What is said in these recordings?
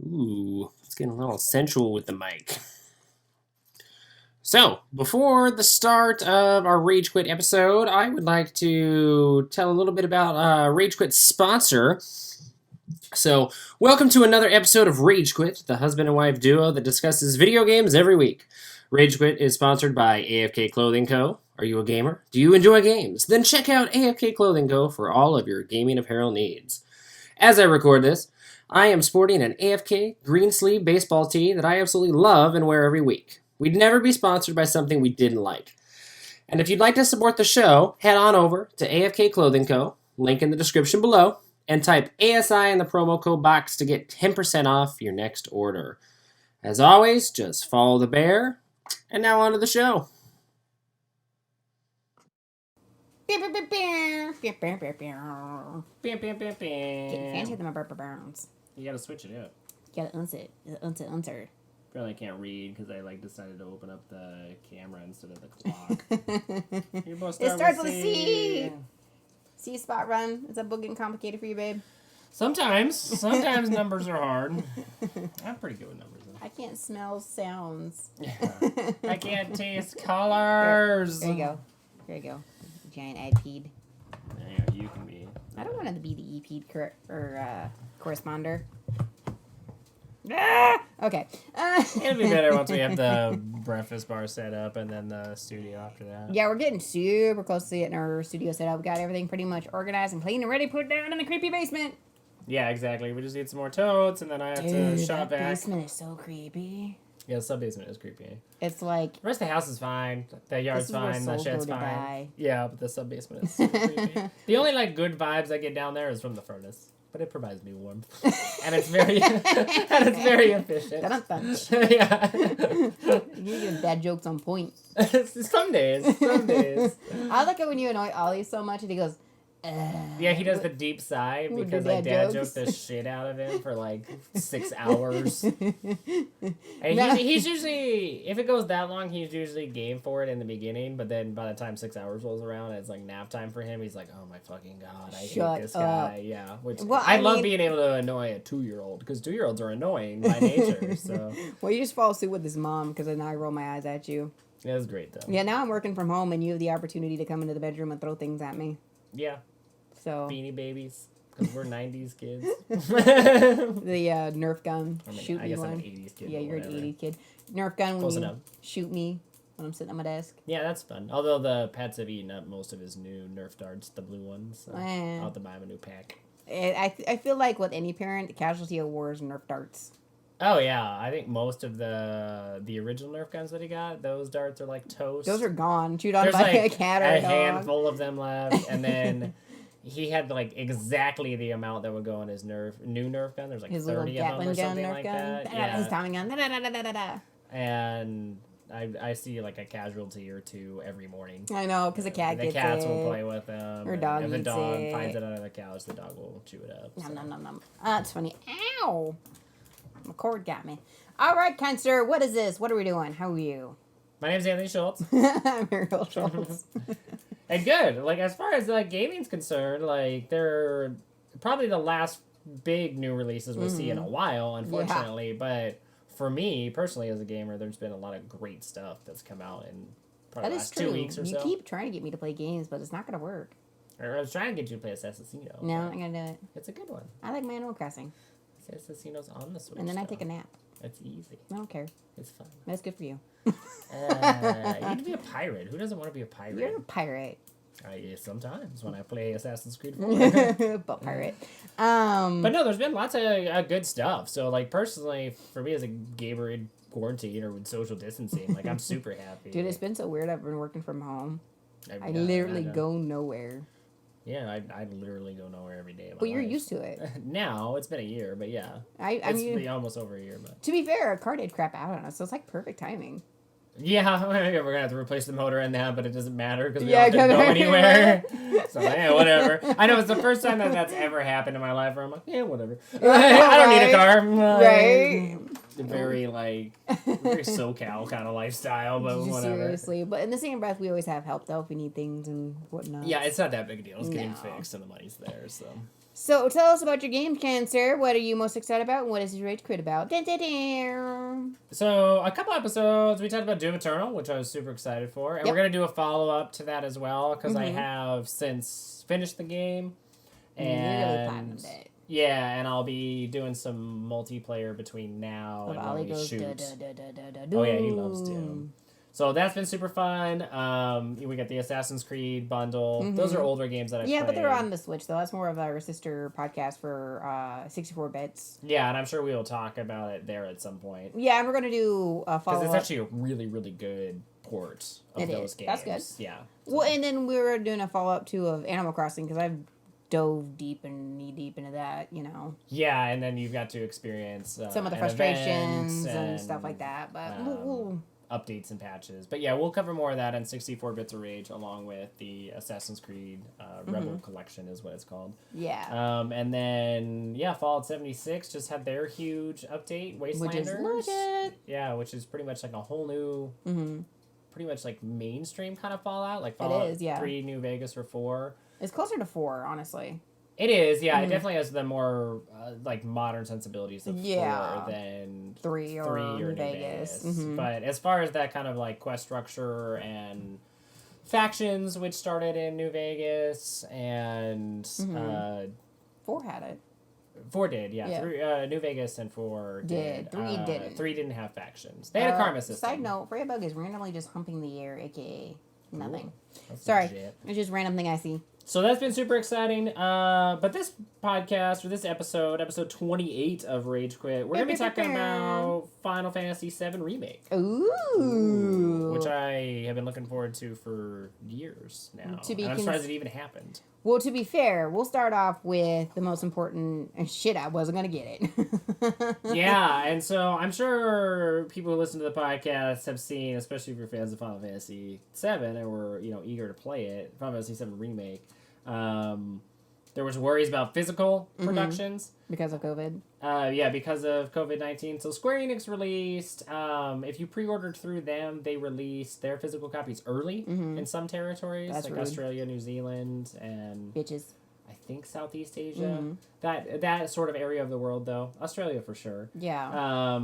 Ooh, it's getting a little sensual with the mic. So, before the start of our Rage Quit episode, I would like to tell a little bit about Rage Quit's sponsor. So, welcome to another episode of Rage Quit, the husband and wife duo that discusses video games every week. Rage Quit is sponsored by AFK Clothing Co. Are you a gamer? Do you enjoy games? Then check out AFK Clothing Co. for all of your gaming apparel needs. As I record this, I am sporting an AFK green sleeve baseball tee that I absolutely love and wear every week. We'd never be sponsored by something we didn't like. And if you'd like to support the show, head on over to AFK Clothing Co., link in the description below, and type ASI in the promo code box to get 10% off your next order. As always, just follow the bear. And now on to the show. Getting fancy with my burp burns. You gotta switch it up. You gotta unser. Apparently I can't read because I decided to open up the camera instead of the clock. It starts with a C. C spot run. Is that book getting complicated for you, babe? Sometimes numbers are hard. I'm pretty good with numbers though. I can't smell sounds. Yeah. I can't taste colors. There you go. Giant iPed. Yeah, you can be. I don't want to be the EP'd corresponder. Ah! Okay. It'll be better once we have the breakfast bar set up and then the studio after that. Yeah, we're getting super close to getting our studio set up. We got everything pretty much organized and clean and ready to put down in the creepy basement. Yeah, exactly. We just need some more totes and then I have to shop that back. basement is so creepy. Yeah, the sub-basement is creepy. It's like... The rest of the house is fine. The yard's fine. The shed's fine. Die. Yeah, but the sub-basement is super creepy. The only, good vibes I get down there is from the furnace. But it provides me warmth. And it's very efficient. Yeah. You're doing bad jokes on point. Some days. I like it when you annoy Ollie so much and he goes... Yeah, he does the deep sigh because dad joked the shit out of him for 6 hours. And he's usually, if it goes that long, he's usually game for it in the beginning, but then by the time 6 hours rolls around and it's nap time for him, he's like, oh my fucking god, I hate this guy. Yeah, which I love being able to annoy a 2-year-old because 2-year-olds are annoying by nature. So well, you just fall asleep with his mom because then I roll my eyes at you. Yeah, that's great though. Yeah, now I'm working from home and you have the opportunity to come into the bedroom and throw things at me. Yeah. So Beanie Babies, because we're 90s kids. The Nerf gun, shoot me I guess one. I'm an 80s kid. Yeah, you're an 80s kid. Nerf gun when you shoot me when I'm sitting at my desk. Yeah, that's fun. Although the pets have eaten up most of his new Nerf darts, the blue ones. So I'll have to buy him a new pack. I feel like with any parent, the casualty of war is Nerf darts. Oh yeah, I think most of the original Nerf guns that he got, those darts are toast. Those are gone, chewed on by a cat or a dog. Handful of them left, and then he had exactly the amount that would go in his new Nerf gun. There's his 30 of them or something Nerf like gun. that. Yeah. His Tommy gun. And I see a casualty or two every morning. I know, because the cat gets it. The cats will play with them. Or dog if eats the dog it. finds it under the couch, the dog will chew it up. Nom, nom, nom, nom. That's funny. Ow! My cord got me. All right, kind sir, what is this? What are we doing? How are you? My name's Anthony Schultz. I'm Ariel Schultz. And good. As far as gaming's concerned, they're probably the last big new releases we'll see in a while, unfortunately. Yeah. But for me, personally, as a gamer, there's been a lot of great stuff that's come out in probably the last 2 weeks or so. You keep trying to get me to play games, but it's not going to work. I was trying to get you to play Assassino. No, I'm not going to do it. It's a good one. I like my Animal Crossing. Assassino's on the Switch. And then I take a nap. That's easy. I don't care. It's fun. That's good for you. You need to be a pirate. Who doesn't want to be a pirate? You're a pirate. Yeah, sometimes when I play Assassin's Creed 4. But pirate. But no, there's been lots of good stuff. So, personally, for me as a gamer in quarantine or with social distancing, I'm super happy. Dude, it's been so weird. I've been working from home. I literally go nowhere. Yeah, I literally go nowhere every day. But you're used to it. Now, it's been a year, but yeah. It's almost over a year. But to be fair, our car did crap out on us, so it's perfect timing. Yeah, we're going to have to replace the motor in that, but it doesn't matter because we don't have to go anywhere. So, yeah, whatever. I know it's the first time that's ever happened in my life where I'm like, yeah, whatever. I don't need a car. Right. Very, very SoCal kind of lifestyle, but whatever. Seriously. But in the same breath, we always have help, though, if we need things and whatnot. Yeah, it's not that big a deal. It's getting fixed and the money's there, so. So tell us about your game, Cancer. What are you most excited about, and what is your rage quit about? Dun, dun, dun. So, a couple episodes, we talked about Doom Eternal, which I was super excited for. And Yep. we're going to do a follow-up to that as well, because I Mhm. have since finished the game. Nearly And platinumed it. yeah, and I'll be doing some multiplayer between now Of and when Ollie we goes shoot. da. Oh yeah, he loves Doom. So that's been super fun. We got the Assassin's Creed bundle. Mhm. Those are older games that I played. Yeah, but they're on the Switch though. That's more of our sister podcast for 64 bits. Yeah, and I'm sure we will talk about it there at some point. Yeah, and we're gonna do a follow Because up. it's actually a really, really good port of It those is. games. That's good. Yeah. Well, and then we were doing a follow up too of Animal Crossing because I've dove deep and knee deep into that. Yeah, and then you've got to experience Some of the an frustrations event and stuff like that. But we'll updates and patches. But yeah, we'll cover more of that in 64 Bits of Rage, along with the Assassin's Creed Rebel Collection is what it's called. yeah. And then, yeah, Fallout 76 just had their huge update, Wastelanders. Which is legit. Yeah, which is pretty much like a whole new, pretty much like mainstream kind of Fallout. Like It Fallout is, yeah. 3, New Vegas, or 4. It's closer to 4, honestly. It is, yeah. It definitely has the more like modern sensibilities of Yeah. 4 than 3 or New Vegas. But as far as that kind of like quest structure and factions, which started in New Vegas, and 4 had it. 4 did, yeah. Yeah. 3, New Vegas and 4 did. 3 didn't. 3 didn't have factions. They had a karma system. Side note, Freya is randomly just humping the air, aka nothing. That's Sorry. legit. It's just random thing I see. So that's been super exciting. But this podcast, or this episode 28 of Rage Quit, we're going to be talking about Final Fantasy VII Remake. Ooh. Which I have been looking forward to for years now. And I'm surprised it even happened. Well, to be fair, we'll start off with the most important... Shit, I wasn't going to get it. Yeah, and so I'm sure people who listen to the podcast have seen, especially if you're fans of Final Fantasy VII and were, eager to play it, Final Fantasy VII Remake, there was worries about physical productions. Because of COVID. Yeah, because of COVID-19. So Square-Enix released, if you pre-ordered through them, they released their physical copies early in some territories, That's like rude. Australia, New Zealand, and Bitches. I think Southeast Asia. That sort of area of the world, though. Australia for sure. Yeah.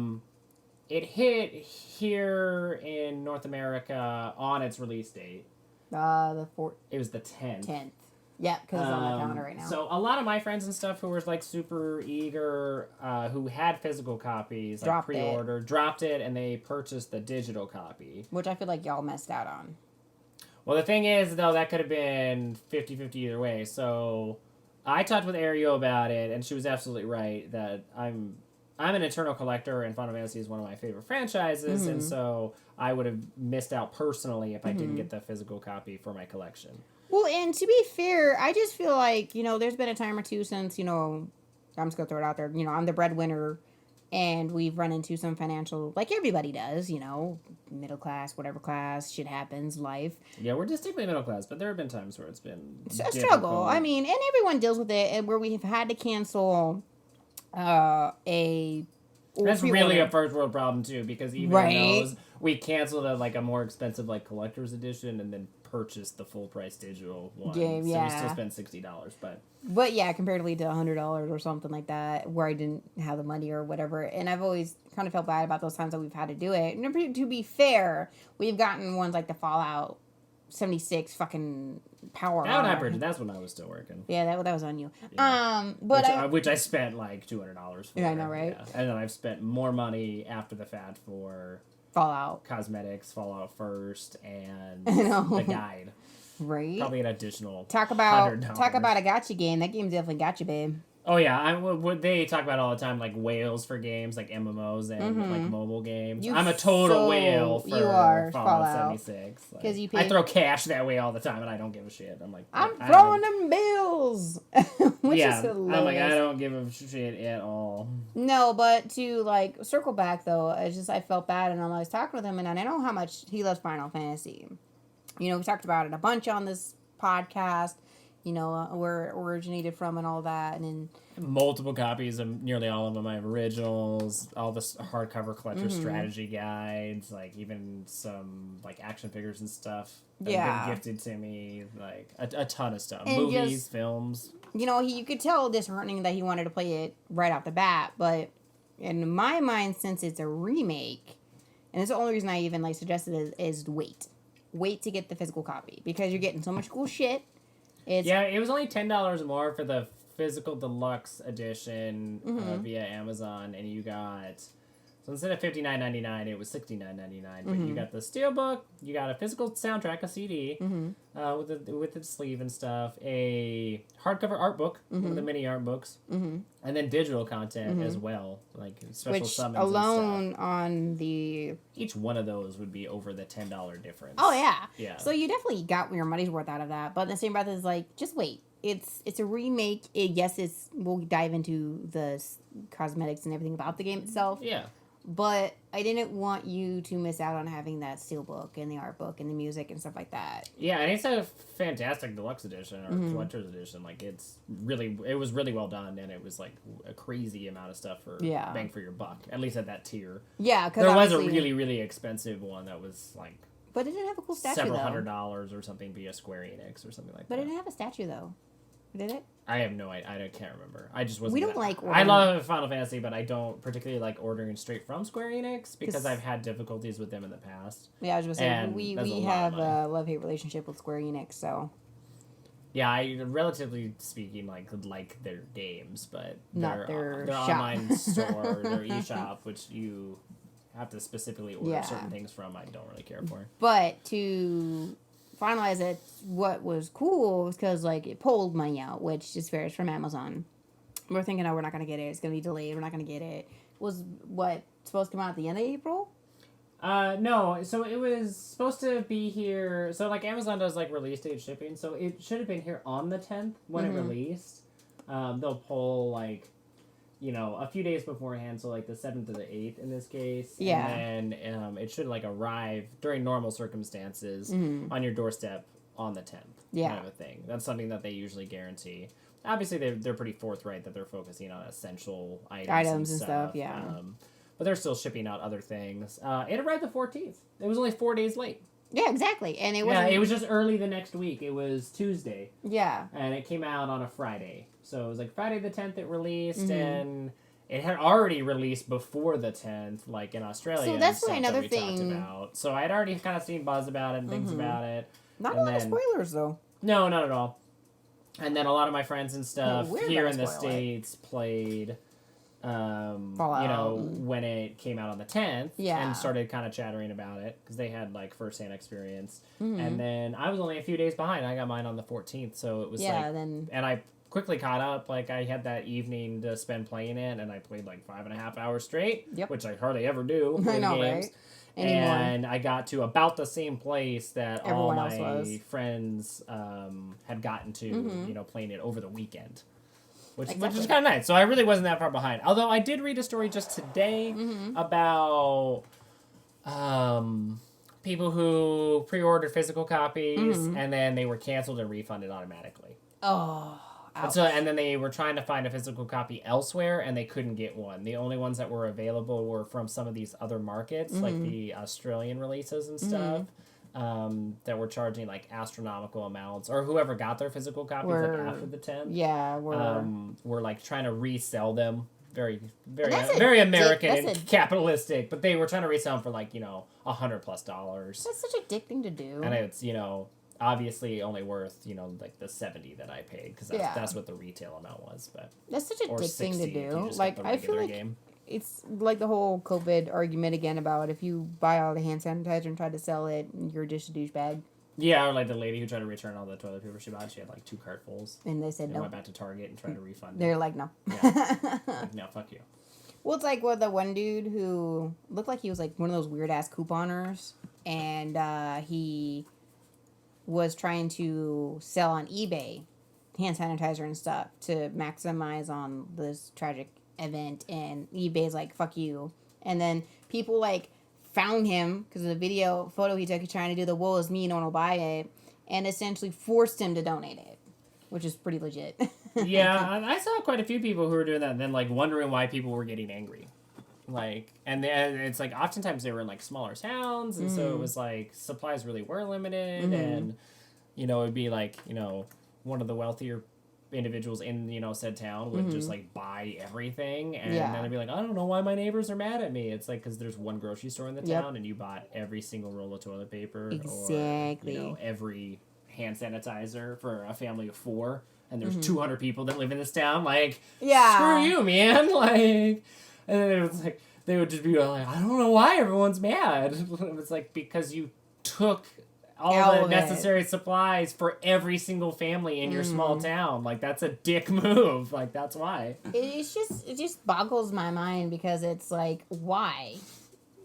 It hit here in North America on its release date. The 4th. It was the 10th. 10th. Yeah, because it's on my calendar right now. So a lot of my friends and stuff who were like super eager, who had physical copies, like Dropped it. pre-ordered, dropped it, and they purchased the digital copy. Which I feel like y'all missed out on. Well, the thing is, though, that could have been 50-50 either way. So I talked with Ariel about it, and she was absolutely right that I'm an eternal collector, and Final Fantasy is one of my favorite franchises, and so I would have missed out personally if I didn't get the physical copy for my collection. Well, and to be fair, I just feel like, there's been a time or two since, I'm just going to throw it out there, I'm the breadwinner, and we've run into some financial, like everybody does, middle class, whatever class, shit happens, life. Yeah, we're distinctly middle class, but there have been times where it's been It's a struggle. I mean, and everyone deals with it, and where we've had to cancel That's really a first world problem too, because even in those, we canceled a more expensive collector's edition and then purchased the full price digital one. Game, so yeah. we still spent $60, But yeah, comparatively to $100 or something like that, where I didn't have the money or whatever, and I've always kind of felt bad about those times that we've had to do it. And to be fair, we've gotten ones like the Fallout 76 fucking power. That one I purchased. That's when I was still working. Yeah, that was on you. Yeah. But which I spent $200 for. Yeah, I know, right? Yeah. And then I've spent more money after the fact for Fallout cosmetics, Fallout First, and I know. the guide. Right. Probably an additional Talk about $100. a gotcha game. That game definitely got you, babe. Oh yeah, what they talk about all the time, like whales for games, like MMOs and like mobile games. I'm a total whale for Fallout 76. Because you I throw cash that way all the time, and I don't give a shit. I'm like, I'm throwing them bills, which is hilarious. I'm like, I don't give a shit at all. No, but to circle back though, it's just I felt bad, and I was talking with him, and I know how much he loves Final Fantasy. We talked about it a bunch on this podcast. where it originated from and all that. And then multiple copies of nearly all of them. I have originals, all the hardcover collector strategy guides, like even some like action figures and stuff that have been gifted to me, like a ton of stuff. And Movies, films. You could tell disheartening that he wanted to play it right off the bat, but in my mind, since it's a remake, and it's the only reason I even like suggested is wait to get the physical copy because you're getting so much cool shit. It was only $10 more for the physical deluxe edition via Amazon, and you got, so instead of $59.99, it was $69.99. But you got the steelbook, you got a physical soundtrack, a CD, with its sleeve and stuff, a hardcover art book, one of the mini art books, and then digital content as well, like special summons alone and stuff. on the each one of those would be over the $10 difference. Oh yeah, yeah. So you definitely got your money's worth out of that. But in the same breath, is like just wait. It's a remake. We'll dive into the cosmetics and everything about the game itself. Yeah. But I didn't want you to miss out on having that steelbook and the art book and the music and stuff like that. Yeah, and it's a fantastic deluxe edition or collector's edition. Like it was really well done, and it was like a crazy amount of stuff for bang for your buck. At least at that tier. Yeah, because there was a really really expensive one that was like. But it didn't have a cool statue several though. $100s or something via Square-Enix or something like that. But it didn't have a statue though. Did it? I have no idea. I can't remember. I just wasn't. We don't like ordering. I love Final Fantasy, but I don't particularly like ordering straight from Square-Enix because I've had difficulties with them in the past. Yeah, I was just saying we have a love-hate relationship with Square-Enix, so. Yeah, I relatively speaking like their games, but not their online store, their eShop, which you have to specifically order certain things from. I don't really care for. But to finalize it, what was cool was because like it pulled money out, which is fair. It's from Amazon. We're thinking, oh, we're not gonna get it. It's gonna be delayed. We're not gonna get it. Was what supposed to come out at the end of April? No. So it was supposed to be here. So like Amazon does like release date shipping. So it should have been here on the 10th when it released. They'll pull like, a few days beforehand, so like the 7th or the 8th in this case. Yeah. And then it should like arrive during normal circumstances on your doorstep on the 10th. Yeah. Kind of a thing. That's something that they usually guarantee. Obviously, they're pretty forthright that they're focusing on essential items and stuff. Yeah. But they're still shipping out other things. It arrived the 14th. It was only 4 days late. Yeah, exactly. And it was just early the next week. It was Tuesday. Yeah. And it came out on a Friday. So it was like Friday the 10th it released, and it had already released before the 10th, like in Australia. So that's and another that we thing. Talked about. So I had already kind of seen buzz about it and things about it. Not a lot of spoilers, though. No, not at all. And then a lot of my friends and stuff here in the States played... when it came out on the 10th and started kind of chattering about it because they had like first-hand experience. And then I was only a few days behind. I got mine on the 14th, so it was and I quickly caught up. Like I had that evening to spend playing it, and I played like 5.5 hours straight, which I hardly ever do in games. Right? And I got to about the same place that everyone all my friends had gotten to, playing it over the weekend. Which is kind of nice. So I really wasn't that far behind. Although I did read a story just today about people who pre-ordered physical copies and then they were canceled and refunded automatically. Oh, ouch. And then they were trying to find a physical copy elsewhere and they couldn't get one. The only ones that were available were from some of these other markets, like the Australian releases and stuff. That were charging like astronomical amounts, or whoever got their physical copies like after the 10th. Yeah, were like trying to resell them. Very American and capitalistic, but they were trying to resell them for like $100+. That's such a dick thing to do. And it's obviously only worth like the 70 that I paid because that's what the retail amount was. But that's such a dick thing to do. Like I feel like game. It's like the whole COVID argument again about if you buy all the hand sanitizer and try to sell it, you're just a douchebag. Yeah, or like the lady who tried to return all the toilet paper she bought. She had like 2 cartfuls. And they said no. Went back to Target and tried to refund it. They're like, no. Yeah. Like, no, fuck you. Well, it's like the one dude who looked like he was like one of those weird-ass couponers. And he was trying to sell on eBay hand sanitizer and stuff to maximize on this tragic event, and eBay's like, fuck you. And then people like found him because of the photo he took trying to do the woe is me, no one will buy it, and essentially forced him to donate it. which is pretty legit. Yeah, I saw quite a few people who were doing that and then, like, wondering why people were getting angry. Like, and it's, like, oftentimes they were in, like, smaller towns, and so it was, like, supplies really were limited, and, you know, it'd be, like, you know, one of the wealthier individuals in, you know, said town would just, like, buy everything, and then I'd be like, I don't know why my neighbors are mad at me. It's, like, because there's one grocery store in the town, and you bought every single roll of toilet paper, exactly, or, you know, every hand sanitizer for a family of 4. And there's 200 people that live in this town, like, screw you, man, like, and then it was like, they would just be like, I don't know why everyone's mad. It was like, because you took all the necessary supplies for every single family in your small town. Like, that's a dick move. Like, that's why. It just boggles my mind because it's like, why?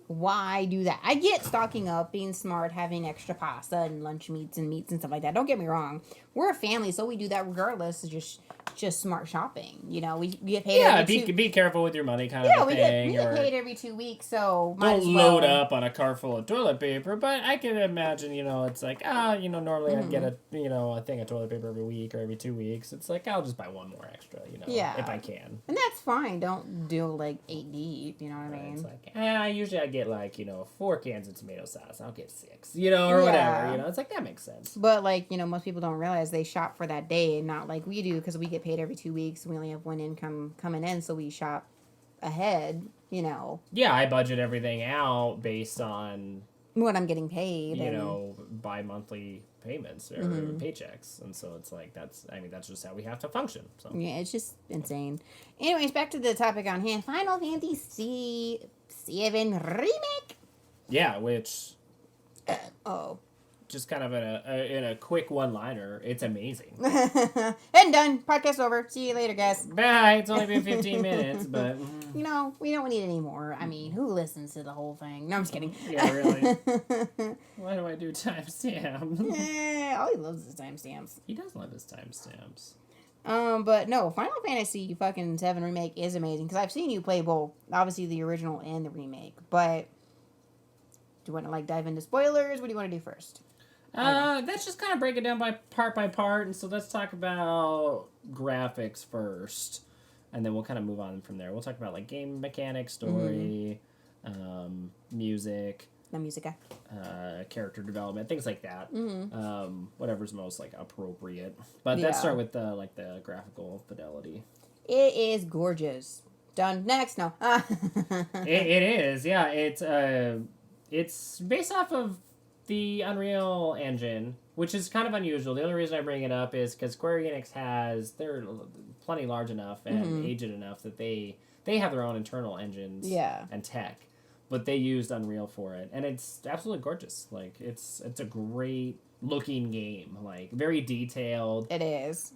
Why do that? I get stocking up, being smart, having extra pasta and lunch meats and stuff like that. Don't get me wrong. We're a family, so we do that regardless. It's just smart shopping. You know, we get paid. Yeah, be careful with your money, kind of a thing. We get paid every 2 weeks, so don't load up on a car full of toilet paper. But I can imagine, you know, it's like, you know, normally I'd get a thing of toilet paper every week or every 2 weeks. It's like, I'll just buy one more extra, you know, if I can. And that's fine. Don't do like 8 deep. You know what I mean? It's like, usually I get like, you know, 4 cans of tomato sauce. I'll get 6, you know, or whatever. You know, it's like, that makes sense. But like, you know, most people don't realize they shop for that day, not like we do, because we get paid every 2 weeks. We only have one income coming in, so we shop ahead, you know. Yeah, I budget everything out based on what I'm getting paid. You know, bi-monthly payments or paychecks. And so it's like, that's just how we have to function. So yeah, it's just insane. Anyways, back to the topic on hand. Final Fantasy VII Remake. Yeah, which... just kind of in a quick one-liner, it's amazing. And done. Podcast over. See you later, guys. Bye. It's only been 15 minutes, but... You know, we don't need any more. I mean, who listens to the whole thing? No, I'm just kidding. Yeah, really. Why do I do timestamps? All he loves is timestamps. He does love his timestamps. But no, Final Fantasy fucking 7 Remake is amazing, because I've seen you play both, obviously the original and the remake, but do you want to, like, dive into spoilers? What do you want to do first? Let's just kind of break it down by part, and so let's talk about graphics first, and then we'll kind of move on from there. We'll talk about, like, game mechanics, story, music. No music guy. Character development, things like that. Whatever's most, like, appropriate. But let's start with, the graphical fidelity. It is gorgeous. Done. Next. No. It is, yeah. It's based off of the Unreal Engine, which is kind of unusual. The only reason I bring it up is because Square-Enix they're plenty large enough and aged enough that they have their own internal engines and tech, but they used Unreal for it, and it's absolutely gorgeous. Like, it's a great looking game, like, very detailed. It is.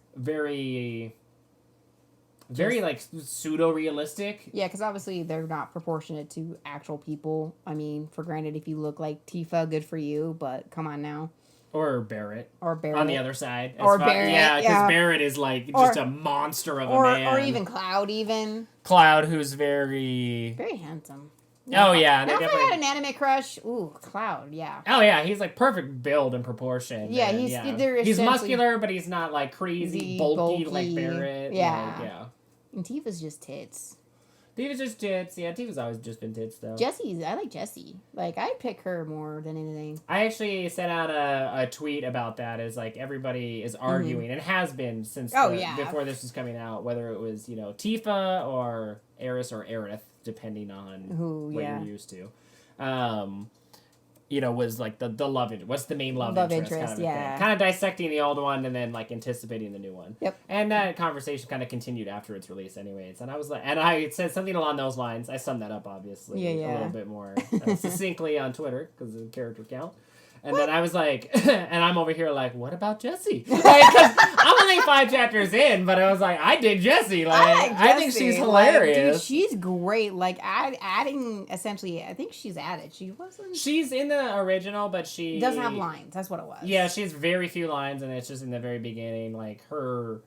Very, like, pseudo-realistic. Yeah, because obviously they're not proportionate to actual people. I mean, for granted, if you look like Tifa, good for you, but come on now. Or Barrett. On the other side. Barrett. Yeah, because Barrett is, like, just a monster of a man. Or even Cloud, even. Cloud, who's very... very handsome. Oh, yeah. Now, if I had an anime crush, Cloud, yeah. Oh, yeah, he's, like, perfect build and proportion. Yeah, he's muscular, but he's not, like, crazy, bulky like Barrett. Yeah. Like, yeah. And Tifa's just tits. Tifa's just tits. Yeah, Tifa's always just been tits, though. I like Jessie. Like, I'd pick her more than anything. I actually sent out a tweet about that, as, like, everybody is arguing, and has been since before this was coming out, whether it was, you know, Tifa or Eris or Aerith, depending on what you're used to. You know, was like the love interest. What's the main love interest kind of thing. Kind of dissecting the old one and then, like, anticipating the new one. Yep. And that conversation kind of continued after its release anyways. And I was like, and I said something along those lines. I summed that up, obviously, a little bit more succinctly on Twitter, because of the character count. And then I was like, and I'm over here like, what about Jessie? Like, 'cause I'm only 5 chapters in, but I was like, I dig Jessie. Like, I think she's hilarious. Like, dude, she's great. Like, adding, essentially, I think she's added. She's in the original, but she doesn't have lines. That's what it was. Yeah, she has very few lines, and it's just in the very beginning. Like, her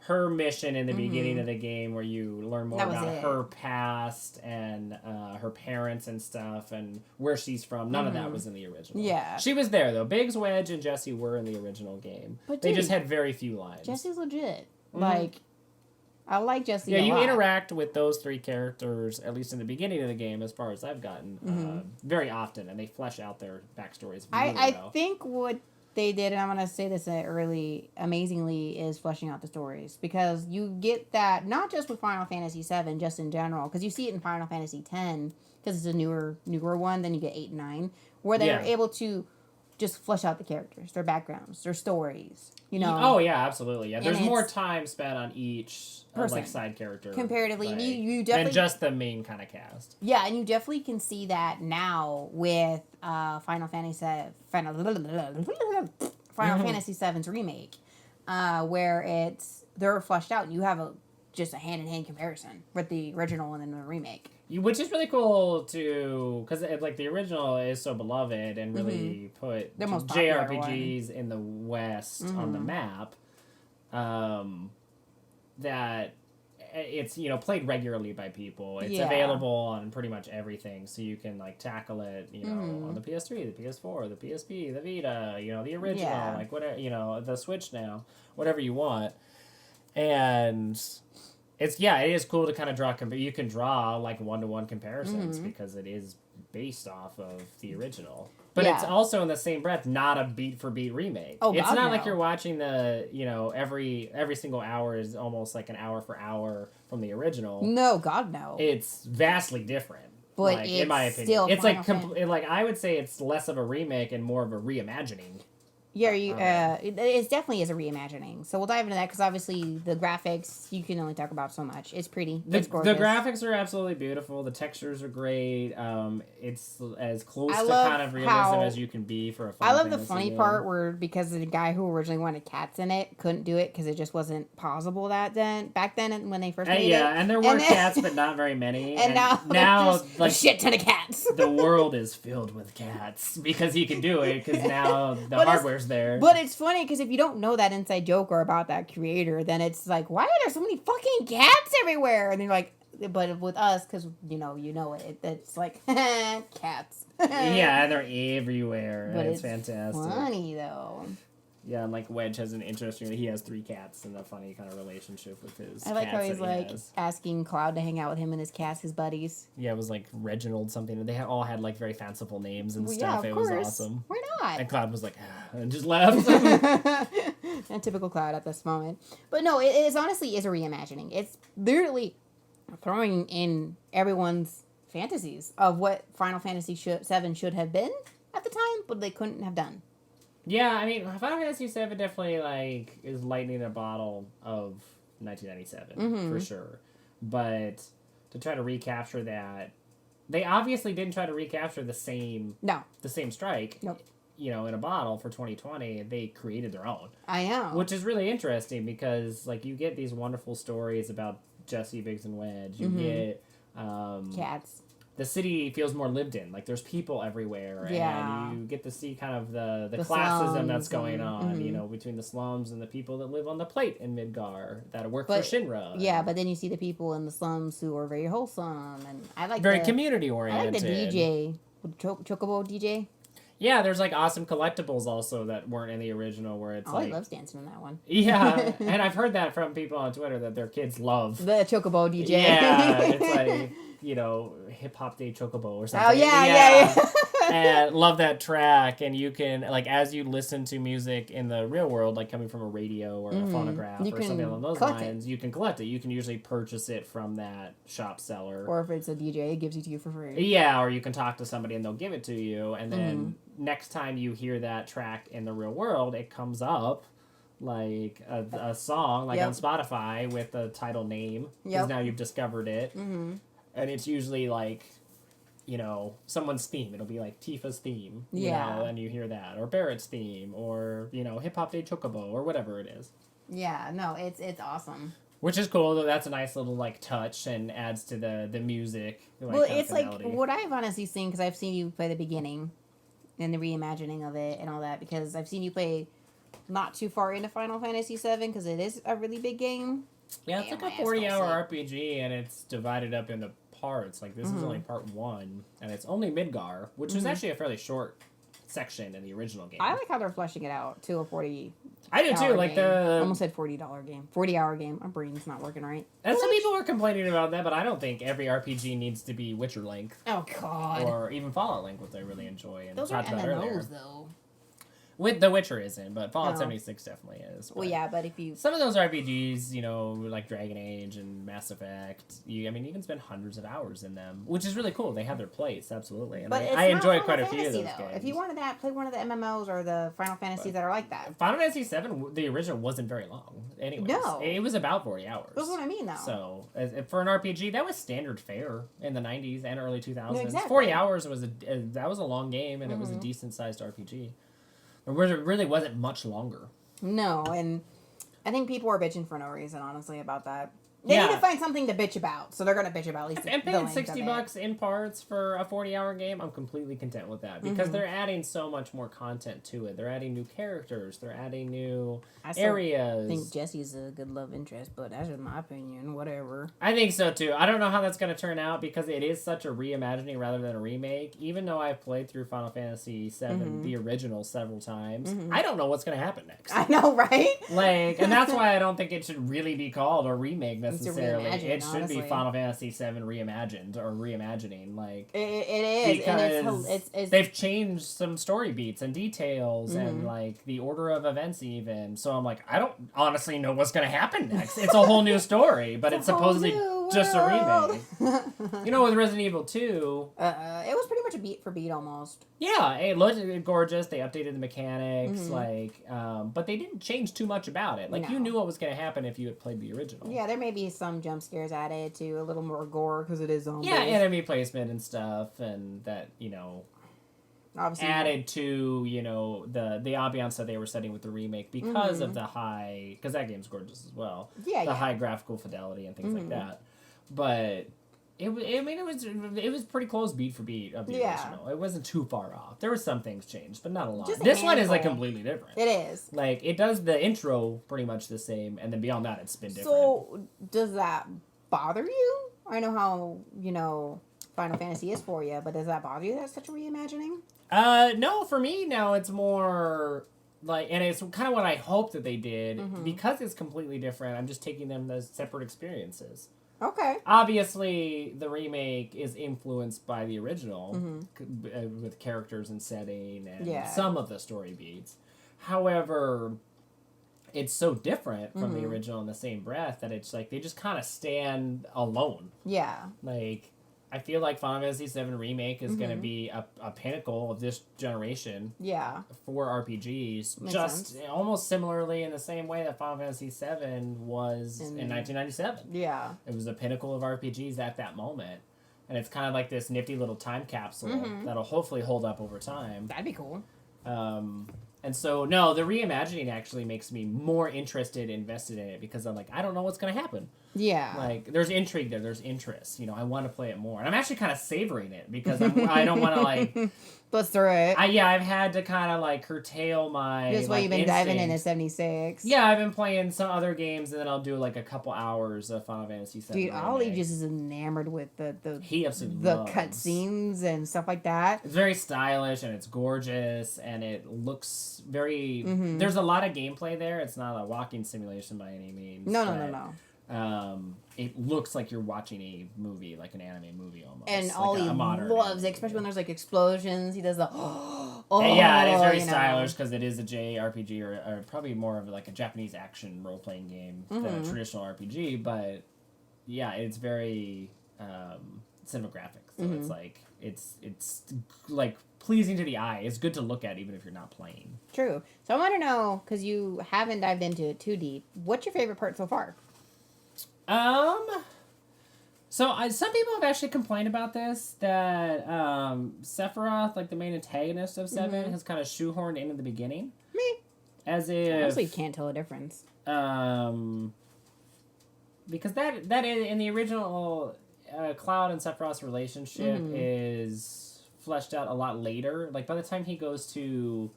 her mission in the beginning of the game where you learn more about her past and her parents and stuff and where she's from. None of that was in the original. Yeah. She was there, though. Biggs, Wedge, and Jesse were in the original game. But they just had very few lines. Jesse's legit. Like, I like Jesse a lot. Yeah, you interact with those three characters, at least in the beginning of the game, as far as I've gotten, very often, and they flesh out their backstories really well. I think what they did, and I'm going to say this amazingly, is fleshing out the stories. Because you get that, not just with Final Fantasy VII, just in general, because you see it in Final Fantasy X, because it's a newer one, then you get 8 and 9, where they're able to just flesh out the characters, their backgrounds, their stories, you know. Oh, yeah, absolutely. Yeah, there's more time spent on each like side character comparatively. Like, you definitely than just the main kind of cast. Yeah, and you definitely can see that now with Final Fantasy VII's remake, where they're fleshed out, and you have just a hand-in-hand comparison with the original and then the remake. Which is really cool to, because like the original is so beloved and really put JRPGs in the West on the map. That it's played regularly by people. It's available on pretty much everything, so you can like tackle it. On the PS3, the PS4, the PSP, the Vita. The original, like whatever. The Switch now, whatever you want, and. It is cool to kind of draw. You can draw like 1-to-1 comparisons because it is based off of the original. But it's also in the same breath not a beat for beat remake. Oh, it's not like you're watching the every single hour is almost like an hour for hour from the original. No, God no. It's vastly different. But like, in my opinion, still it's like I would say it's less of a remake and more of a reimagining. Yeah, it definitely is a reimagining. So we'll dive into that because obviously the graphics you can only talk about so much. It's pretty. It's gorgeous. The graphics are absolutely beautiful. The textures are great. It's as close to kind of realism as you can be for a Final Fantasy the funny game. part where because the guy who originally wanted cats in it couldn't do it because it just wasn't possible back then when they first made it. Yeah, and there were cats, but not very many. And now like a shit ton of cats. The world is filled with cats because he can do it because now the hardware's there. But it's funny because if you don't know that inside joke or about that creator, then it's like, why are there so many fucking cats everywhere? And you're like, but with us, because you know it, it's like cats. Yeah, they're everywhere. But it's fantastic. Funny though. Yeah, and like Wedge has an interesting. He has 3 cats and a funny kind of relationship with his. I like cats how he's like asking Cloud to hang out with him and his cats, his buddies. Yeah, it was like Reginald something. They all had like very fanciful names and stuff. Yeah, it was awesome. Why not? And Cloud was like, and just left. And typical Cloud at this moment. But no, it honestly is a reimagining. It's literally throwing in everyone's fantasies of what Final Fantasy VII should have been at the time, but they couldn't have done. Yeah, I mean, Final Fantasy VII definitely like is lightning in a bottle of 1997 for sure. But to try to recapture that, they obviously didn't try to recapture the same strike. Nope. In a bottle for 2020. They created their own. I know. Which is really interesting because like you get these wonderful stories about Jesse, Biggs, and Wedge. You get cats. The city feels more lived in. Like, there's people everywhere. Yeah. And you get to see kind of the classism that's going on, mm-hmm. Between the slums and the people that live on the plate in Midgar that work for Shinra. Yeah, but then you see the people in the slums who are very wholesome. And I like very community-oriented. I like the DJ. Chocobo DJ. Yeah, there's, like, awesome collectibles also that weren't in the original where it's he loves dancing in that one. Yeah, and I've heard that from people on Twitter that their kids love. The Chocobo DJ. Yeah, it's like... Hip Hop Day Chocobo or something. Oh, yeah. And love that track. And you can, like, as you listen to music in the real world, like coming from a radio or a phonograph or something along those lines, you can collect it. You can usually purchase it from that shop seller. Or if it's a DJ, it gives it to you for free. Yeah, or you can talk to somebody and they'll give it to you. And then next time you hear that track in the real world, it comes up like a song, like on Spotify with the title name. Because now you've discovered it. Mm-hmm. And it's usually like, someone's theme. It'll be like Tifa's theme. And you hear that. Or Barrett's theme. Or, Hip Hop Day Chocobo. Or whatever it is. Yeah, no, it's awesome. Which is cool. Though that's a nice little, like, touch and adds to the music. Well, it's Fidelity. Like, what I've honestly seen, because I've seen you play the beginning and the reimagining of it and all that. Because I've seen you play not too far into Final Fantasy VII because it is a really big game. Yeah, it's like a 40-hour RPG, and it's divided up into parts. Like, this is only part 1, and it's only Midgar, which is actually a fairly short section in the original game. I like how they're fleshing it out to a 40. I do too. Like game. the almost said $40 game, 40-hour game. My brain's not working right. And some people were complaining about that, but I don't think every RPG needs to be Witcher length. Oh God. Or even Fallout length, which I really enjoy. And those are MMOs though. With The Witcher isn't, but Fallout 76 definitely is. Well, yeah, but if you... Some of those RPGs, you know, like Dragon Age and Mass Effect, you can spend hundreds of hours in them, which is really cool. They have their place, absolutely. And but I enjoy quite a Fantasy, few of those though. games. If you wanted to play one of the MMOs or the Final Fantasies that are like that. Final Fantasy VII, the original, wasn't very long. Anyways, no. It was about 40 hours. That's what I mean, though. So, for an RPG, that was standard fare in the 90s and early 2000s. No, exactly. 40 hours was a long game, and it was a decent-sized RPG. It really wasn't much longer. No, and I think people are bitching for no reason, honestly, about that. They need to find something to bitch about, so they're going to bitch about at least and paying the $60 in parts for a 40-hour game, I'm completely content with that, because they're adding so much more content to it. They're adding new characters. They're adding new areas. I think Jesse's a good love interest, but that's just my opinion. Whatever. I think so, too. I don't know how that's going to turn out, because it is such a reimagining rather than a remake. Even though I've played through Final Fantasy VII, the original, several times, I don't know what's going to happen next. I know, right? And that's why I don't think it should really be called a remake necessarily. It should honestly. be Final Fantasy VII Reimagined or Reimagining. It is, because and it's they've changed some story beats and details and the order of events even. So I'm like, I don't honestly know what's going to happen next. It's a whole new story, but it's supposedly just a remake. With Resident Evil 2, it was pretty much a beat for beat almost. Yeah, it looked gorgeous. They updated the mechanics, but they didn't change too much about it. You knew what was going to happen if you had played the original. Yeah, there may be some jump scares added to a little more gore because it is zombies. Yeah, enemy placement and stuff, and that obviously added to the ambiance that they were setting with the remake because of the high, because that game's gorgeous as well. Yeah, high graphical fidelity and things like that, but. It was pretty close beat for beat of the original. It wasn't too far off. There were some things changed, but not a lot. This one is completely different. It is. It does the intro pretty much the same, and then beyond that, it's been different. So does that bother you? I know how Final Fantasy is for you, but does that bother you? That's such a reimagining. No, for me now it's more. And it's kind of what I hope that they did because it's completely different. I'm just taking them as separate experiences. Okay. Obviously, the remake is influenced by the original with characters and setting and some of the story beats. However, it's so different from the original in the same breath that it's they just kind of stand alone. Yeah. I feel like Final Fantasy VII Remake is going to be a pinnacle of this generation. Yeah. For RPGs. Makes just sense. Almost similarly in the same way that Final Fantasy VII was in 1997. Yeah. It was the pinnacle of RPGs at that moment. And it's kind of like this nifty little time capsule that'll hopefully hold up over time. That'd be cool. And so, no, the reimagining actually makes me more invested in it because I'm I don't know what's going to happen. Yeah. There's intrigue there. There's interest. I want to play it more. And I'm actually kind of savoring it because I don't want to, Let's through it. I've had to kind of, curtail my, That's why you've been instinct. diving into 76. Yeah, I've been playing some other games, and then I'll do, a couple hours of Final Fantasy VII. Dude, Ollie just is enamored with he absolutely the loves. cutscenes and stuff like that. It's very stylish, and it's gorgeous, and it looks very... There's a lot of gameplay there. It's not a walking simulation by any means. No. It looks like you're watching a movie, like an anime movie almost. And Ollie loves it, especially when there's explosions. He does the yeah, it's very stylish because it is a JRPG or probably more of a Japanese action role playing game than a traditional RPG. But yeah, it's very cinematographic. So it's pleasing to the eye. It's good to look at even if you're not playing. True. So I want to know, because you haven't dived into it too deep, what's your favorite part so far? Some people have actually complained about this, that Sephiroth, the main antagonist of 7, has kind of shoehorned into the beginning. Me. As if... Honestly, can't tell a difference. Because that is, in the original, Cloud and Sephiroth's relationship is fleshed out a lot later. By the time he goes to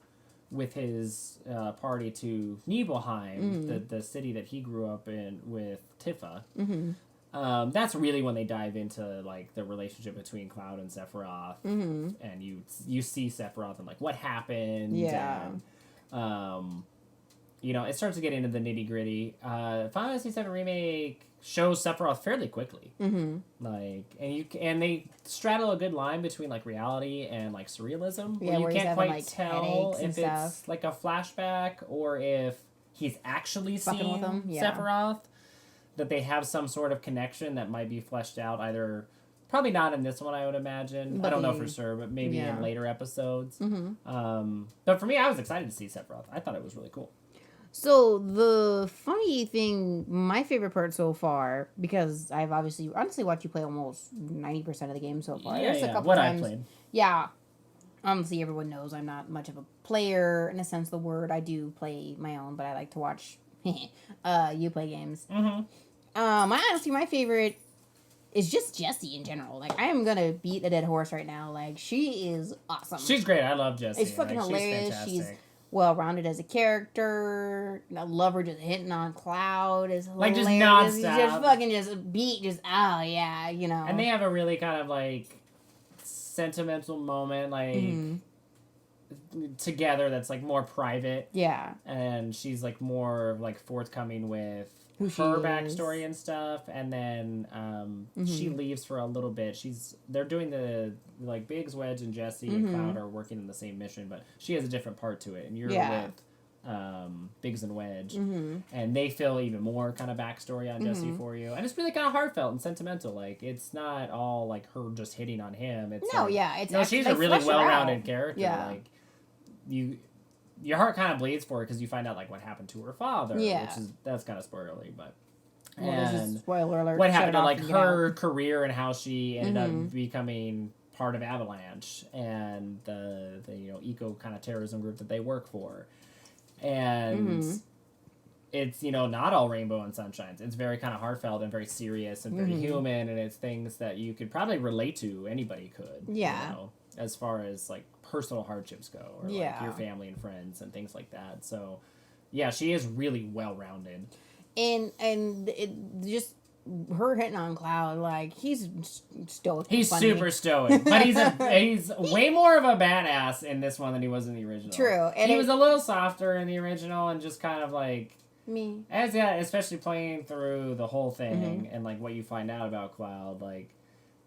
with his party to Nibelheim, the city that he grew up in with Tifa. That's really when they dive into like the relationship between Cloud and Sephiroth, and you see Sephiroth and like what happened. And, it starts to get into the nitty gritty. Final Fantasy VII Remake shows Sephiroth fairly quickly, and they straddle a good line between like reality and like surrealism, where you can't quite tell if it's like a flashback or if he's actually seeing Sephiroth. That they have some sort of connection that might be fleshed out, either probably not in this one, I would imagine. I don't know for sure, but maybe in later episodes. But for me, I was excited to see Sephiroth. I thought it was really cool. So the funny thing, my favorite part so far, because I've honestly watched you play almost 90% of the game so far. There's a couple times, I played. Yeah. Honestly, everyone knows I'm not much of a player in a sense of the word. I do play my own, but I like to watch you play games. Honestly, my favorite is just Jessie in general. Like, I am gonna beat a dead horse right now. Like, she is awesome. She's great. I love Jessie. It's fucking hilarious. She's well-rounded as a character. I love her just hitting on Cloud. Is hilarious. Like, just nonstop. Just fucking just beat. Just, oh, yeah, And they have a really kind of, like, sentimental moment, like, together that's, like, more private. Yeah. And she's, like, more, like, forthcoming with her backstory and stuff, and then she leaves for a little bit. They're doing the like Biggs, Wedge, and Jessie and Cloud are working in the same mission, but she has a different part to it, and you're with Biggs and Wedge, and they fill even more kind of backstory on Jessie for you, and it's really kind of heartfelt and sentimental. Like it's not all like her just hitting on him. It's she's a really well-rounded character. Yeah. Like your heart kind of bleeds for her because you find out like what happened to her father, that's kind of spoilery, but spoiler alert. What happened to like her career and how she ended up becoming part of Avalanche and the eco kind of terrorism group that they work for, and it's not all rainbow and sunshines. It's very kind of heartfelt and very serious and very human, and it's things that you could probably relate to. Anybody could, as far as like personal hardships go, or like your family and friends and things like that. So she is really well-rounded, and it just her hitting on Cloud, like he's stoic. He's super stoic, but he's way more of a badass in this one than he was in the original. True, and he was a little softer in the original and just kind of like me, especially playing through the whole thing and like what you find out about Cloud, like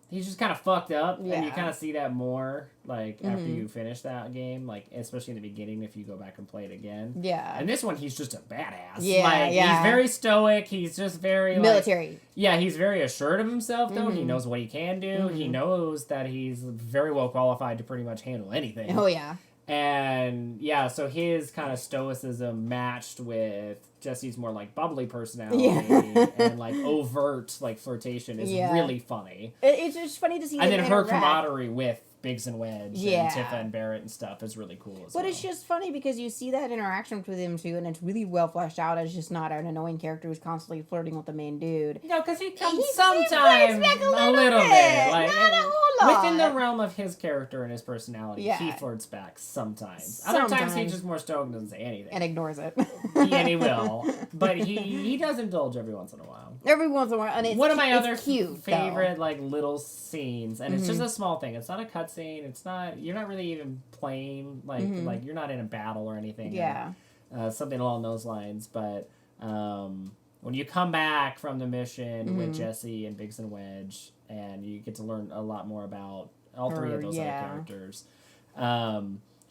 he's just kind of fucked up, and you kind of see that more, like, after you finish that game, like, especially in the beginning if you go back and play it again. Yeah. And this one, he's just a badass. Yeah, He's very stoic, he's just very, military. He's very assured of himself, though. He knows what he can do. He knows that he's very well qualified to pretty much handle anything. Oh, yeah. And, so his kind of stoicism matched with Jessie's more, like, bubbly personality and, like, overt, like, flirtation is really funny. It's just funny to see and then her camaraderie with Biggs and Wedge and Tifa and Barrett and stuff is really cool as well. But it's just funny because you see that interaction with him, too, and it's really well fleshed out as just not an annoying character who's constantly flirting with the main dude. No, because he comes sometimes a little bit. Like, not a whole lot. Within the realm of his character and his personality, he flirts back sometimes. Other times he's just more stoked and doesn't say anything. And ignores it. And he will. But he does indulge every once in a while. Every once in a while. And it's one of my other cute, favorite like little scenes, and it's just a small thing. It's not a cutscene. It's not. You're not really even playing like you're not in a battle or anything. Yeah. Something along those lines. But when you come back from the mission with Jessie and Biggs and Wedge, and you get to learn a lot more about all three of those other characters.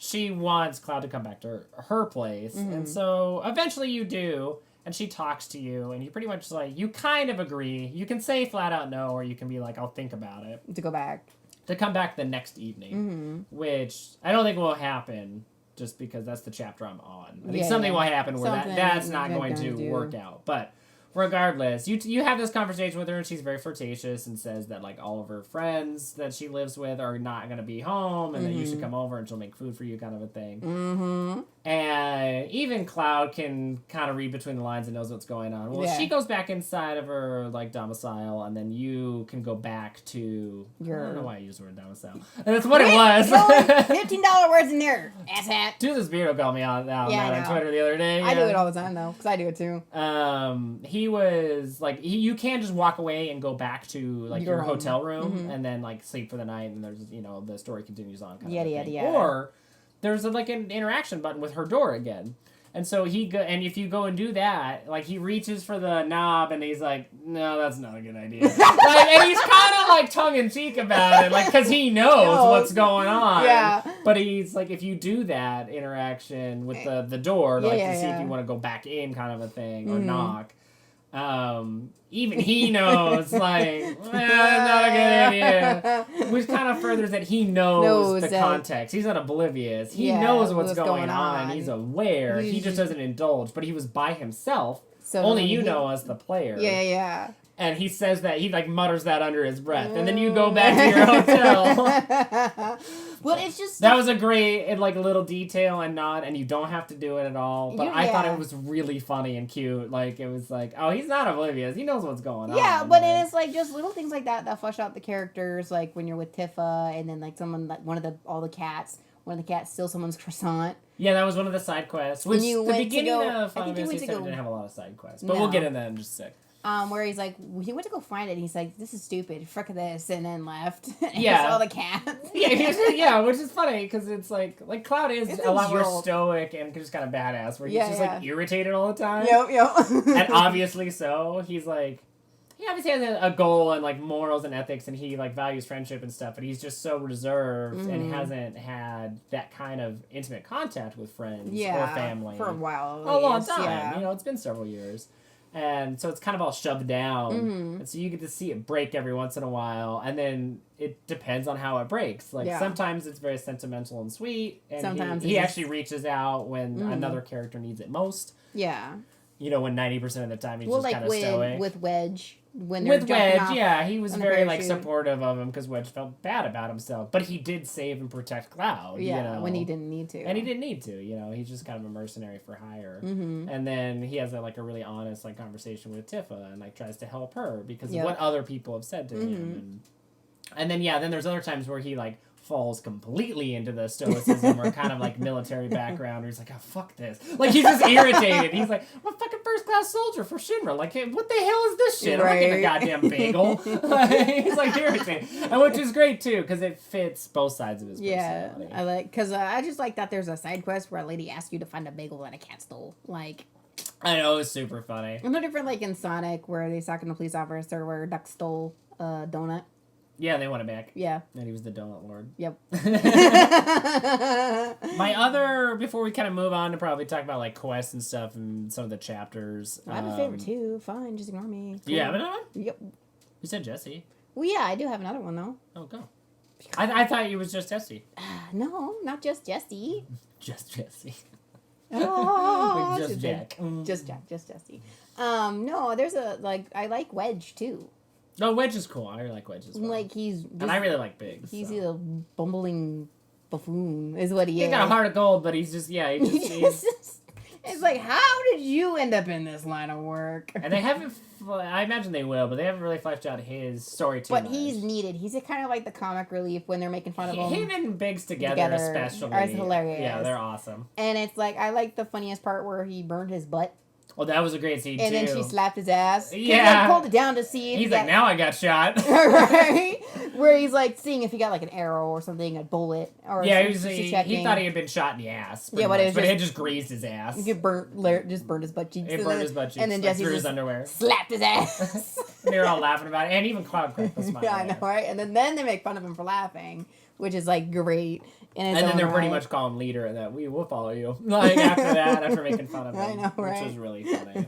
She wants Cloud to come back to her place, and so eventually you do. And she talks to you, and you pretty much, like, you kind of agree. You can say flat out no, or you can be like, I'll think about it. To go back. To come back the next evening, which I don't think will happen, just because that's the chapter I'm on. I think something will happen where that's not going to work out. But regardless, you have this conversation with her, and she's very flirtatious and says that, like, all of her friends that she lives with are not going to be home, and that you should come over, and she'll make food for you, kind of a thing. And even Cloud can kind of read between the lines and knows what's going on. Well, she goes back inside of her like domicile, and then you can go back to. I don't know why I used the word domicile. And that's what it was. $15 words in there, asshat. Dude, this beard got me on Twitter the other day. I do it all the time though, because I do it too. He was like, you can't just walk away and go back to like your hotel room and then like sleep for the night, and there's the story continues on. Yada. Or there's like an interaction button with her door again. And so and if you go and do that, like he reaches for the knob and he's like, no, that's not a good idea. And he's kind of like tongue in cheek about it, like, because he knows what's going on. Yeah. But he's like, if you do that interaction with the door, to see if you want to go back in, kind of a thing, or knock. Even he knows, like, not a good idea. Which kind of furthers that he knows the context. He's not oblivious. He knows what's going on. He's aware. He just doesn't indulge. But he was by himself. So only you know as the player. Yeah. And he says that, he like mutters that under his breath. And then you go back to your hotel. Well, it's just... That was a great, like, little detail and nod, and you don't have to do it at all. But I thought it was really funny and cute. Like, it was like, oh, he's not oblivious. He knows what's going on. Yeah, but it's like just little things like that flesh out the characters. Like when you're with Tifa, and then like someone, like one of the cats steals someone's croissant. Yeah, that was one of the side quests. Which the beginning of Final Fantasy VII didn't have a lot of side quests. But we'll get into that in just a sec. Where he's like, he went to go find it, and he's like, this is stupid, frick this, and then left. Yeah. All the cats. Yeah, which is funny, because it's like Cloud is a lot more stoic and just kind of badass, where he's just like irritated all the time. Yep. And obviously so. He's like, he obviously has a goal and like morals and ethics, and he like values friendship and stuff, but he's just so reserved and hasn't had that kind of intimate contact with friends or family. For a while. A long time. Yeah. It's been several years. And so it's kind of all shoved down. And so you get to see it break every once in a while. And then it depends on how it breaks. Like, sometimes it's very sentimental and sweet. And sometimes he actually reaches out when another character needs it most. Yeah. When 90% of the time he's just kind of stoic. With Wedge. With Wedge, he was very like supportive of him because Wedge felt bad about himself, but he did save and protect Cloud. When he didn't need to, and he didn't need to. He's just kind of a mercenary for hire. And then he has a really honest conversation with Tifa and tries to help her because of what other people have said to him. And then then there's other times where he falls completely into the stoicism or kind of military background, or he's like, oh, fuck this. He's just irritated. He's like, I'm a fucking first class soldier for Shinra. Hey, what the hell is this shit? Right. I'm not getting a goddamn bagel. He's irritated. And which is great too, because it fits both sides of his personality. Yeah, because I just like that there's a side quest where a lady asks you to find a bagel that a cat stole. I know, it's super funny. And no different in Sonic, where they talking to a police officer where Duck stole a donut. Yeah, they want it back. Yeah. And he was the donut lord. Yep. Before we kind of move on to probably talk about quests and stuff and some of the chapters. I have a favorite too. Fine, just ignore me. Do you have another one? Yep. You said Jessie. Well, yeah, I do have another one though. Oh, go. I thought it was just Jessie. No, not just Jessie. Just Jessie. Oh, just Jack. Just Jessie. No, there's I like Wedge too. No, Wedge is cool. I really like Wedge as well. And I really like Biggs. He's a bumbling buffoon, is what he is. He's got a heart of gold, but he's just, it's how did you end up in this line of work? And they haven't, I imagine they will, but they haven't really fleshed out his story too much. But he's needed. He's kind of like the comic relief when they're making fun of him. Him and Biggs together especially. Are hilarious. Yeah, they're awesome. And it's I like the funniest part where he burned his butt. Well, that was a great scene, and too. And then she slapped his ass. Yeah. He pulled it down to see if he's now I got shot. Right? Where he's seeing if he got an arrow or something, a bullet. Or yeah, he thought he had been shot in the ass. Yeah, but it had just grazed his ass. He just burned his butt cheeks. It burned his butt cheeks. And then Jesse through his underwear. Slapped his ass. And they were all laughing about it. And even Cloud cracked the smile. Yeah, I know, right? And then they make fun of him for laughing, which is great. And then they're pretty much calling him leader, and that we will follow you. After making fun of him, I know, right? Which was really funny.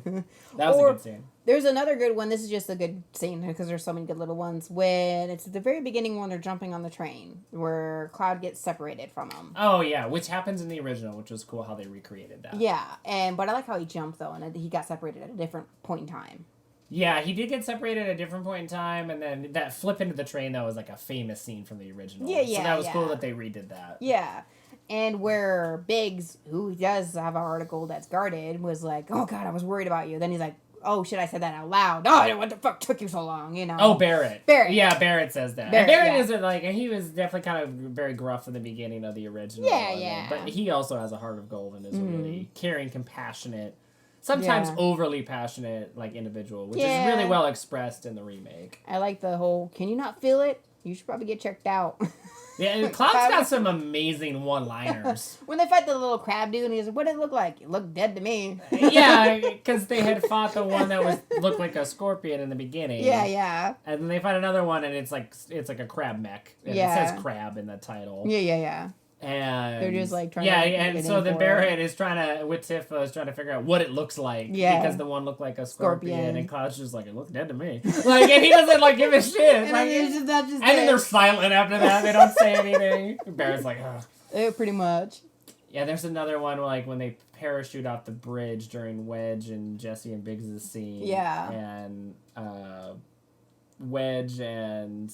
That was a good scene. There's another good one. This is just a good scene because there's so many good little ones. When it's at the very beginning when they're jumping on the train, where Cloud gets separated from him. Oh yeah, which happens in the original, which was cool how they recreated that. Yeah, but I like how he jumped though, and he got separated at a different point in time. Yeah, he did get separated at a different point in time, and then that flip into the train, though, was like a famous scene from the original. Yeah, So that was yeah. cool that they redid that. Yeah. And where Biggs, who does have an article that's guarded, was like, oh god, I was worried about you. Then he's like, oh shit, I said that out loud. Oh, what the fuck took you so long, you know? Oh, Barrett. Barrett. Yeah, Barrett says that. Barrett, and Barrett yeah. isn't like, and he was definitely kind of very gruff in the beginning of the original. Yeah, yeah. But he also has a heart of gold and is a really caring, compassionate, sometimes overly passionate, like, individual, which is really well expressed in the remake. I like the whole, can you not feel it? You should probably get checked out. Yeah, and Cloud's got some amazing one-liners. When they fight the little crab dude, and he's like, what did it look like? It looked dead to me. Yeah, because they had fought the one that looked like a scorpion in the beginning. Yeah, yeah. And then they fight another one, and it's like a crab mech. And it says crab in the title. Yeah, yeah, yeah. And they're just like trying to and so the Barrett is trying to with Tifa is trying to figure out what it looks like because the one looked like a scorpion and Cloud's just like, it looks dead to me, like, and he doesn't like give a shit, and like, and then they're silent after that. They don't say anything. Barrett's like, ugh. Pretty much. Yeah, there's another one like when they parachute off the bridge during Wedge and Jesse and Biggs' scene. Yeah. And Wedge and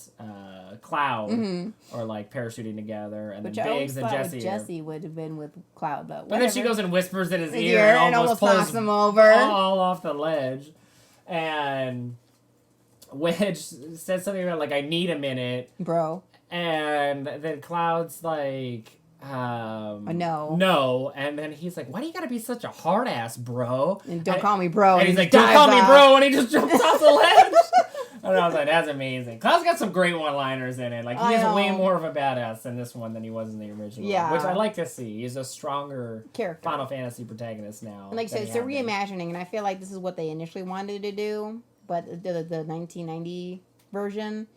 Cloud are like parachuting together, and then Biggs and Jesse would have been with Cloud, but then she goes and whispers in his ear and almost knocks him over all off the ledge. And Wedge says something about like, I need a minute, bro. And then Cloud's like, no, and then he's like, why do you gotta be such a hard ass, bro? And don't call me bro. And he's like, don't call me bro, and he just jumps off the ledge. And I was like, that's amazing. Cloud's got some great one-liners in it. Like, he's way more of a badass in this one than he was in the original. Yeah. Which I like to see. He's a stronger character. Final Fantasy protagonist now. And like I said, it's a reimagining, and I feel like this is what they initially wanted to do, but the 1990 version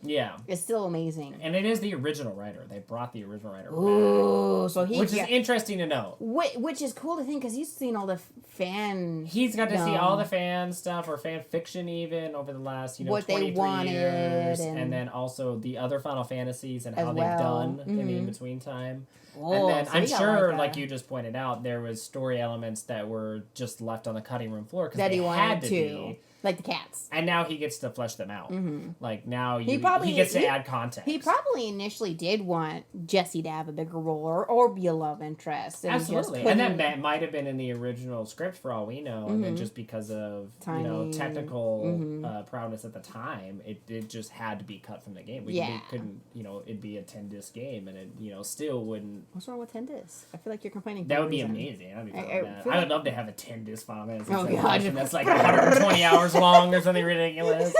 is still amazing. And it is the original writer. They brought the original writer back. So which is interesting to know. Which is cool to think, because he's seen all the fan... He's got to see all the fan stuff, or fan fiction even, over the last, what 23 years. And then also the other Final Fantasies and how they've done in the in-between time. And then I'm sure, like you just pointed out, there was story elements that were just left on the cutting room floor because they had to be. Like the cats. And now he gets to flesh them out. Like, now he gets to add context. He probably initially did want Jesse to have a bigger role or be a love interest. And absolutely. And that might have been in the original script for all we know. And then just because of, technical prowess at the time, it just had to be cut from the game. We couldn't, it'd be a 10-disc game, and it, still wouldn't... What's wrong with 10 discs? I feel like you're complaining. That would be amazing. I would love to have a 10-disc Final Fantasy. Oh, God. That's like 120 hours long or something ridiculous.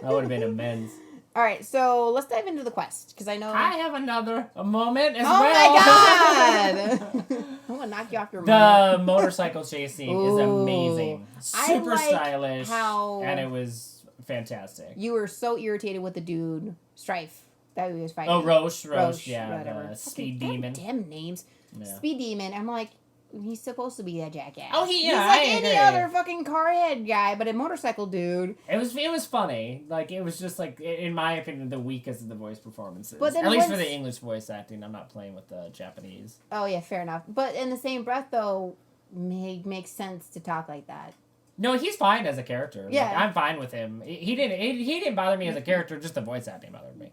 That would have been immense. All right, so let's dive into the quest, because I know I have a moment as well. Oh my god! I'm gonna knock you off your The motorcycle chase scene is amazing, super stylish, and it was fantastic. You were so irritated with the dude Strife that he was fighting. Oh, Roche, yeah, whatever. Speed Demon. Damn names, Speed Demon. I'm like, he's supposed to be a jackass. Oh, he's like any other fucking carhead guy, but a motorcycle dude. It was funny. Like, it was just like, in my opinion, the weakest of the voice performances. But then at least for the English voice acting. I'm not playing with the Japanese. Oh yeah, fair enough. But in the same breath, though, makes sense to talk like that. No, he's fine as a character. Yeah, like, I'm fine with him. He didn't bother me as a character. Just the voice acting bothered me.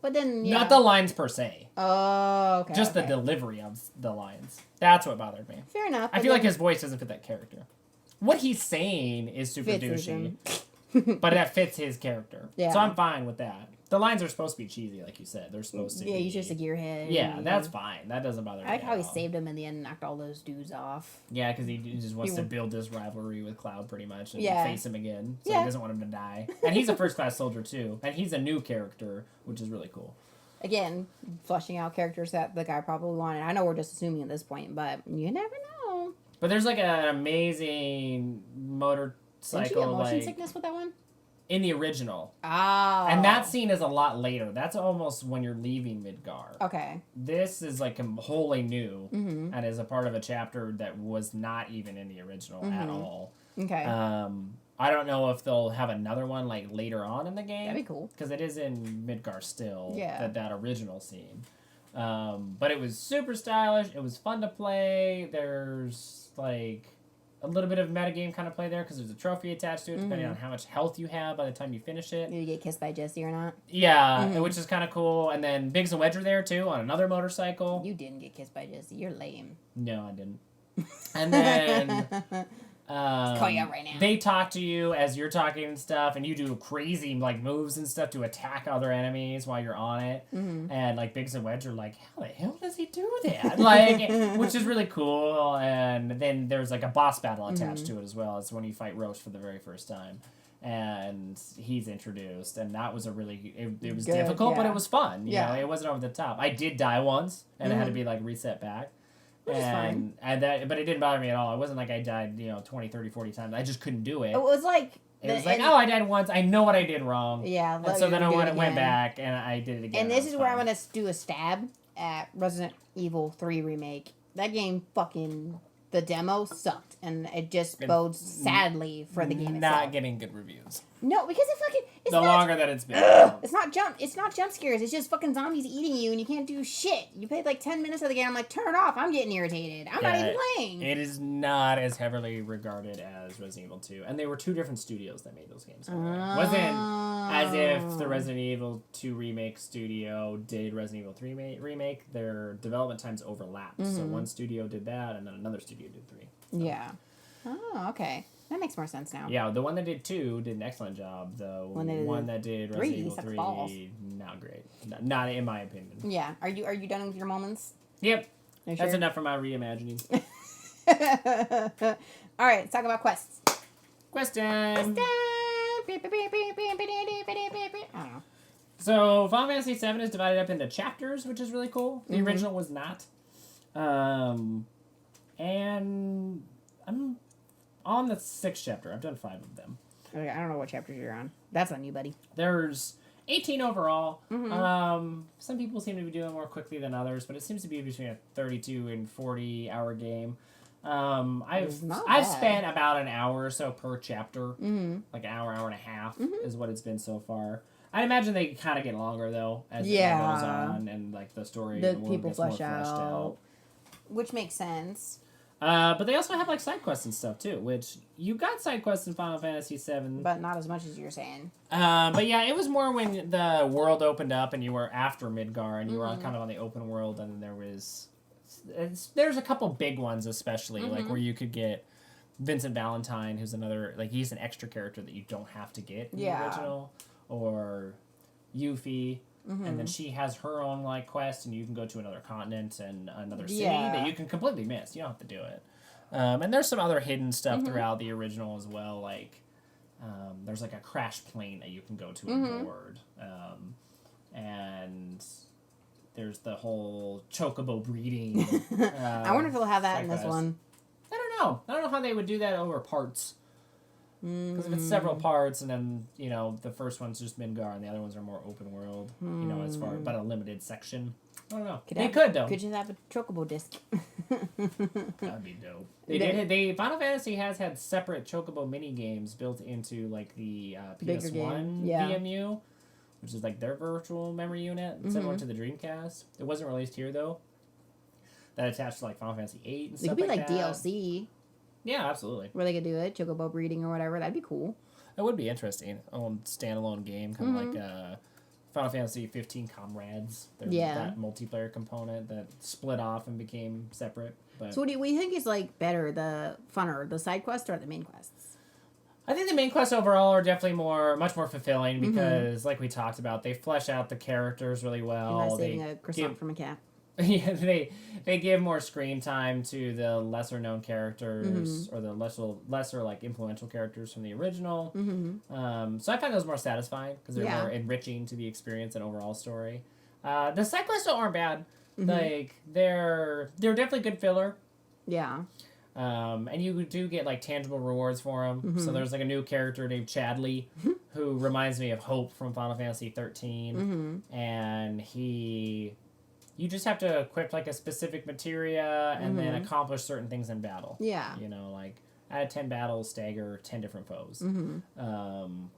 But then, not the lines per se. Oh, okay. Just the delivery of the lines. That's what bothered me. Fair enough. I feel like his voice doesn't fit that character. What he's saying is super douchey, but that fits his character. Yeah. So I'm fine with that. The lines are supposed to be cheesy, like you said. They're supposed to be. Yeah, he's just a gearhead. Yeah, that's fine. That doesn't bother me. I like how he saved him in the end and knocked all those dudes off. Yeah, because he just wants to build this rivalry with Cloud, pretty much, and face him again. So he doesn't want him to die. And he's a first-class soldier, too. And he's a new character, which is really cool. Again, fleshing out characters that the guy probably wanted. I know we're just assuming at this point, but you never know. But there's like an amazing motorcycle. Didn't you get motion sickness with that one? In the original. Oh. And that scene is a lot later. That's almost when you're leaving Midgar. Okay. This is like wholly new and is a part of a chapter that was not even in the original at all. Okay. I don't know if they'll have another one like later on in the game. That'd be cool. Because it is in Midgar still. Yeah. That original scene. But it was super stylish. It was fun to play. There's like... a little bit of metagame kind of play there because there's a trophy attached to it, depending on how much health you have by the time you finish it. Do you get kissed by Jesse or not? Yeah, which is kind of cool. And then Biggs and Wedge are there too on another motorcycle. You didn't get kissed by Jesse. You're lame. No, I didn't. And then call you out right now. they talk to you as you're talking and stuff, and you do crazy like moves and stuff to attack other enemies while you're on it. And like Biggs and Wedge are like, how the hell does he do that? Like, which is really cool. And then there's like a boss battle attached to it as well. It's when you fight Roche for the very first time. And he's introduced, and that was a really it was Good, difficult, but yeah. it was fun. You know, it wasn't over the top. I did die once, and it had to be like reset back. Which is fine. And that, but it didn't bother me at all. It wasn't like I died, 20, 30, 40 times. I just couldn't do it. It was like... oh, I died once. I know what I did wrong. Yeah. And so then I went back, and I did it again. And this is where I'm going to do a stab at Resident Evil 3 Remake. That game fucking... The demo sucked, and it just bodes sadly for the game itself. Not getting good reviews. No, because it fucking... It's the not, longer that it's been. It's not jump scares. It's just fucking zombies eating you, and you can't do shit. You played like 10 minutes of the game. I'm like, turn it off. I'm getting irritated. I'm not even playing. It is not as heavily regarded as Resident Evil 2. And they were two different studios that made those games. It wasn't as if the Resident Evil 2 Remake studio did Resident Evil 3 Remake. Their development times overlapped. So one studio did that, and then another studio did 3. So. Yeah. Oh, okay. That makes more sense now. Yeah, the one that did 2 did an excellent job. The one that did Resident Evil 3, not great. Not in my opinion. Yeah. Are you done with your moments? Yep. That's sure? Enough for my reimagining. All right, let's talk about quests. Quest time! I don't know. So, Final Fantasy VII is divided up into chapters, which is really cool. The original was not. And I'm on the 6th chapter. I've done 5 of them. Okay, I don't know what chapters you're on. That's on you, buddy. There's 18 overall. Some people seem to be doing more quickly than others, but it seems to be between a 32 and 40 hour game. I've spent about an hour or so per chapter, like an hour and a half is what it's been so far. I imagine they kind of get longer though as it goes on, and like the story the and the world people gets more flesh fleshed out. Which makes sense. But they also have like side quests and stuff too, which you got side quests in Final Fantasy VII. But not as much as you're saying. But yeah, it was more when the world opened up and you were after Midgar and you were kind of on the open world, and there's a couple big ones especially, like where you could get Vincent Valentine, who's another, like he's an extra character that you don't have to get in the original, or Yuffie. And then she has her own like quest, and you can go to another continent and another city that you can completely miss. You don't have to do it. And there's some other hidden stuff throughout the original as well. Like there's like a crash plane that you can go to on board, and there's the whole chocobo breeding. I wonder if they'll have that in this one. I don't know. I don't know how they would do that over parts. Because if it's several parts, and then, the first one's just Midgar, and the other ones are more open world, as far, but a limited section. I don't know. They could, though. Could you have a chocobo disc? That'd be dope. Final Fantasy has had separate chocobo mini games built into, like, the PS1 VMU, which is, like, their virtual memory unit, similar to the Dreamcast. It wasn't released here, though. That attached to, like, Final Fantasy VIII and stuff like that. It could be, like, DLC. Yeah, absolutely. Where they could do it, chocobo breeding or whatever. That'd be cool. That would be interesting. Standalone game, kind of like Final Fantasy 15 Comrades. There's that multiplayer component that split off and became separate. But so what do you think is like better, the funner, the side quest or the main quests? I think the main quests overall are definitely much more fulfilling because, like we talked about, they flesh out the characters really well. And saving a croissant from a cat. Yeah, they give more screen time to the lesser known characters or the lesser like influential characters from the original. So I find those more satisfying because they're more enriching to the experience and overall story. The side quests aren't bad. Like they're definitely good filler. Yeah. And you do get like tangible rewards for them. So there's like a new character named Chadley who reminds me of Hope from Final Fantasy 13, and you just have to equip like a specific materia and then accomplish certain things in battle. Yeah. out of 10 battles, stagger 10 different foes.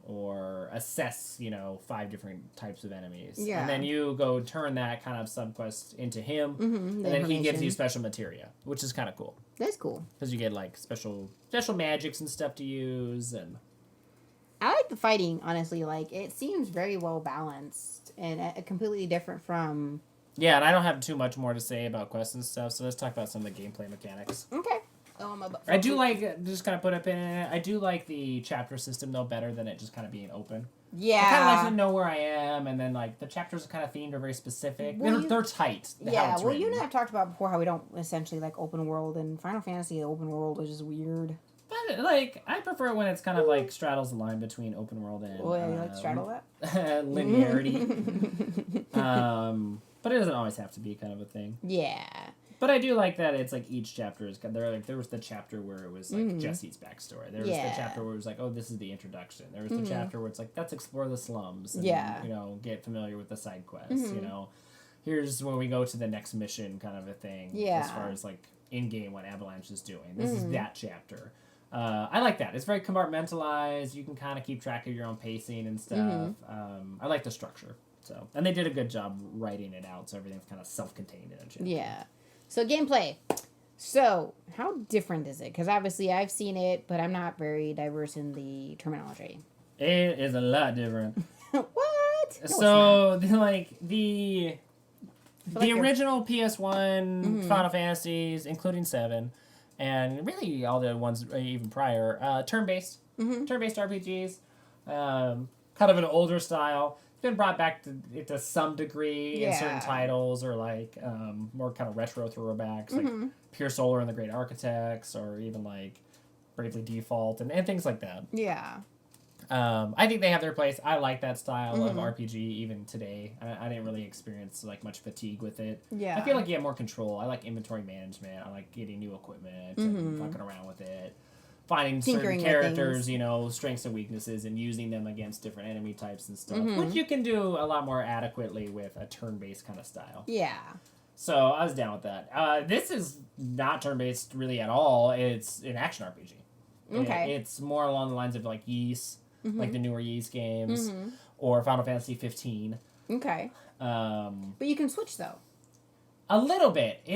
Or assess, 5 different types of enemies. Yeah. And then you go turn that kind of subquest into him, and then he gives you special materia, which is kind of cool. That's cool. Because you get, like, special magics and stuff to use, and... I like the fighting, honestly. Like, it seems very well balanced and completely different from... Yeah, and I don't have too much more to say about quests and stuff, so let's talk about some of the gameplay mechanics. Okay. I do like, just kind of put up in it, I do like the chapter system, though, better than it just kind of being open. Yeah. I kind of like to know where I am, and then, like, the chapters are kind of themed or very specific. Well, they're tight. Yeah, well, you and I have talked about before how we don't essentially like open world, and Final Fantasy, the open world is just weird. But, like, I prefer it when it's kind of, like, straddles the line between open world and... Oh, yeah, you like to straddle that? linearity. But it doesn't always have to be kind of a thing. Yeah. But I do like that it's like each chapter is there was the chapter where it was like Jesse's backstory. There was the chapter where it was like, oh, this is the introduction. There was the chapter where it's like, let's explore the slums and get familiar with the side quests. Here's where we go to the next mission kind of a thing. Yeah. As far as like in game what Avalanche is doing. This is that chapter. I like that. It's very compartmentalized. You can kind of keep track of your own pacing and stuff. I like the structure. So, and they did a good job writing it out, so everything's kind of self-contained in a chapter. Yeah. So, gameplay. So, how different is it? Because obviously I've seen it, but I'm not very diverse in the terminology. It is a lot different. What? No, so, the original PS1 Final Fantasies, including 7, and really all the ones even prior, turn-based RPGs, kind of an older style. Been brought back to some degree in certain titles, or like more kind of retro throwbacks, like Pure Solar and the Great Architects, or even like Bravely Default and things like that. Yeah. I think they have their place. I like that style of RPG even today. I didn't really experience like much fatigue with it. Yeah. I feel like you have more control. I like inventory management. I like getting new equipment and fucking around with it. Finding certain characters, strengths and weaknesses, and using them against different enemy types and stuff, which you can do a lot more adequately with a turn-based kind of style. Yeah. So I was down with that. This is not turn-based really at all. It's an action RPG. Okay. It's more along the lines of like Ys, like the newer Ys games, or Final Fantasy 15. Okay. But you can switch though. A little bit.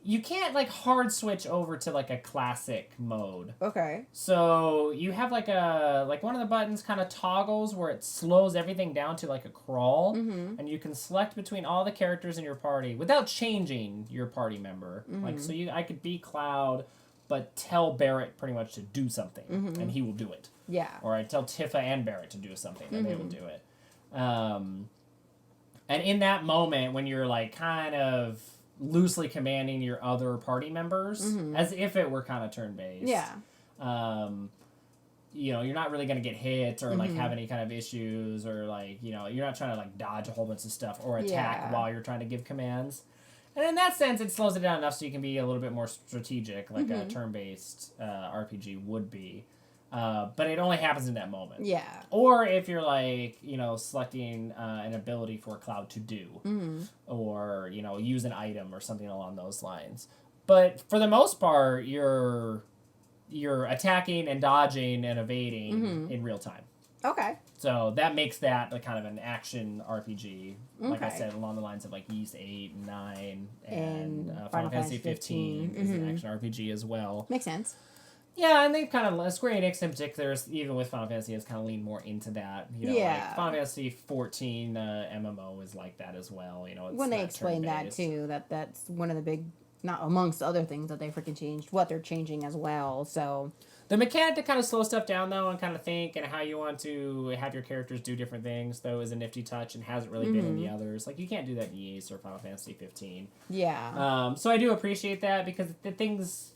You can't, like, hard switch over to, like, a classic mode. Okay. So, you have, like, one of the buttons kind of toggles where it slows everything down to, like, a crawl. And you can select between all the characters in your party without changing your party member. Like, so I could be Cloud, but tell Barrett pretty much to do something, and he will do it. Yeah. Or I tell Tifa and Barrett to do something, and they will do it. And in that moment, when you're, like, kind of loosely commanding your other party members as if it were kind of turn-based. Yeah. You're not really going to get hit or like have any kind of issues, or like, you're not trying to like dodge a whole bunch of stuff or attack while you're trying to give commands. And in that sense, it slows it down enough so you can be a little bit more strategic, like a turn-based RPG would be. But it only happens in that moment. Yeah. Or if you're like, selecting an ability for a Cloud to do, or use an item or something along those lines. But for the most part, you're attacking and dodging and evading in real time. Okay. So that makes that like kind of an action RPG. Like I said, along the lines of like Ys 8, 9, and Final Fantasy 15 is an action RPG as well. Makes sense. Yeah, and they've kind of, Square-Enix in particular, even with Final Fantasy, has kind of leaned more into that. Like Final Fantasy 14 MMO is like that as well. It's when they explain that too, that's one of the big, not amongst other things that they freaking changed, what they're changing as well. So the mechanic to kind of slow stuff down though, and kind of think and how you want to have your characters do different things, though, is a nifty touch and hasn't really been in the others. Like you can't do that in Ys or Final Fantasy 15. Yeah. So I do appreciate that, because the things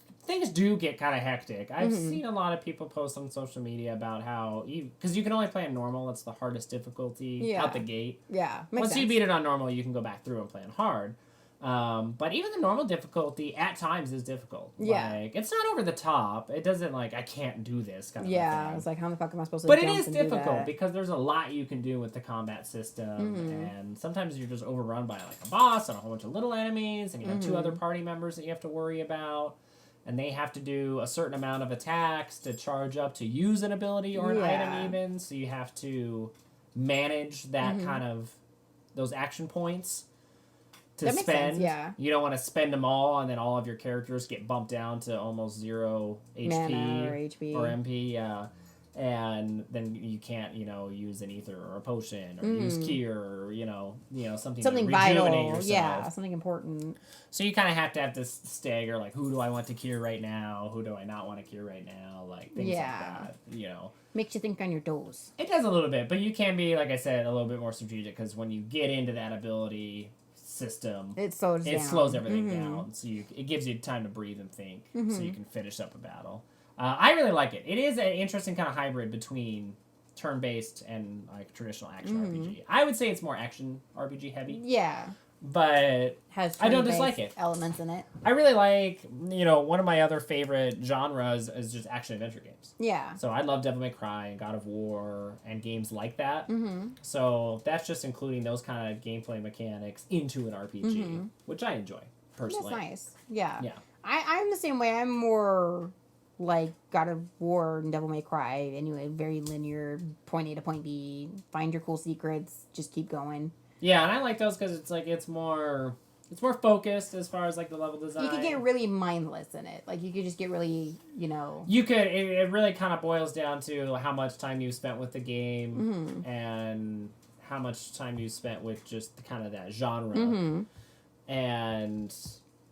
do get kind of hectic. I've seen a lot of people post on social media about how, because you can only play on normal, it's the hardest difficulty out the gate. Yeah. Once you beat it on normal, you can go back through and play on hard. But even the normal difficulty at times is difficult. Yeah. Like, it's not over the top. It doesn't like, I can't do this kind of thing. It's like, how the fuck am I supposed to But jump it is and do difficult that? because there's a lot you can do with the combat system, and sometimes you're just overrun by like a boss and a whole bunch of little enemies, and you have two other party members that you have to worry about. and they have to do a certain amount of attacks to charge up to use an ability or an item even. So you have to manage that kind of those action points to that spend. Makes sense, yeah. You don't want to spend them all, and then all of your characters get bumped down to almost 0 HP Mana or HP or MP. Yeah. And then you can't, use an ether or a potion or use cure or, something to vital, yourself. yeah, something important. So you kind of have to stagger, like, who do I want to cure right now? Who do I not want to cure right now? Like, things like that, Makes you think on your toes. It does a little bit, but you can be, like I said, a little bit more strategic, because when you get into that ability system, it slows everything down. So it gives you time to breathe and think, so you can finish up a battle. I really like it. It is an interesting kind of hybrid between turn-based and like traditional action RPG. I would say it's more action RPG heavy. Yeah. But I don't dislike it. Elements in it. I really like, one of my other favorite genres is just action-adventure games. Yeah. So I love Devil May Cry and God of War and games like that. So that's just including those kind of gameplay mechanics into an RPG, which I enjoy, personally. That's nice. Yeah. Yeah. I'm the same way. I'm more like God of War and Devil May Cry. Anyway, very linear, point A to point B. Find your cool secrets. Just keep going. Yeah, and I like those because it's more focused as far as like the level design. You could get really mindless in it. Like you could just get really, You could. It really kind of boils down to how much time you spent with the game and how much time you spent with just kind of that genre and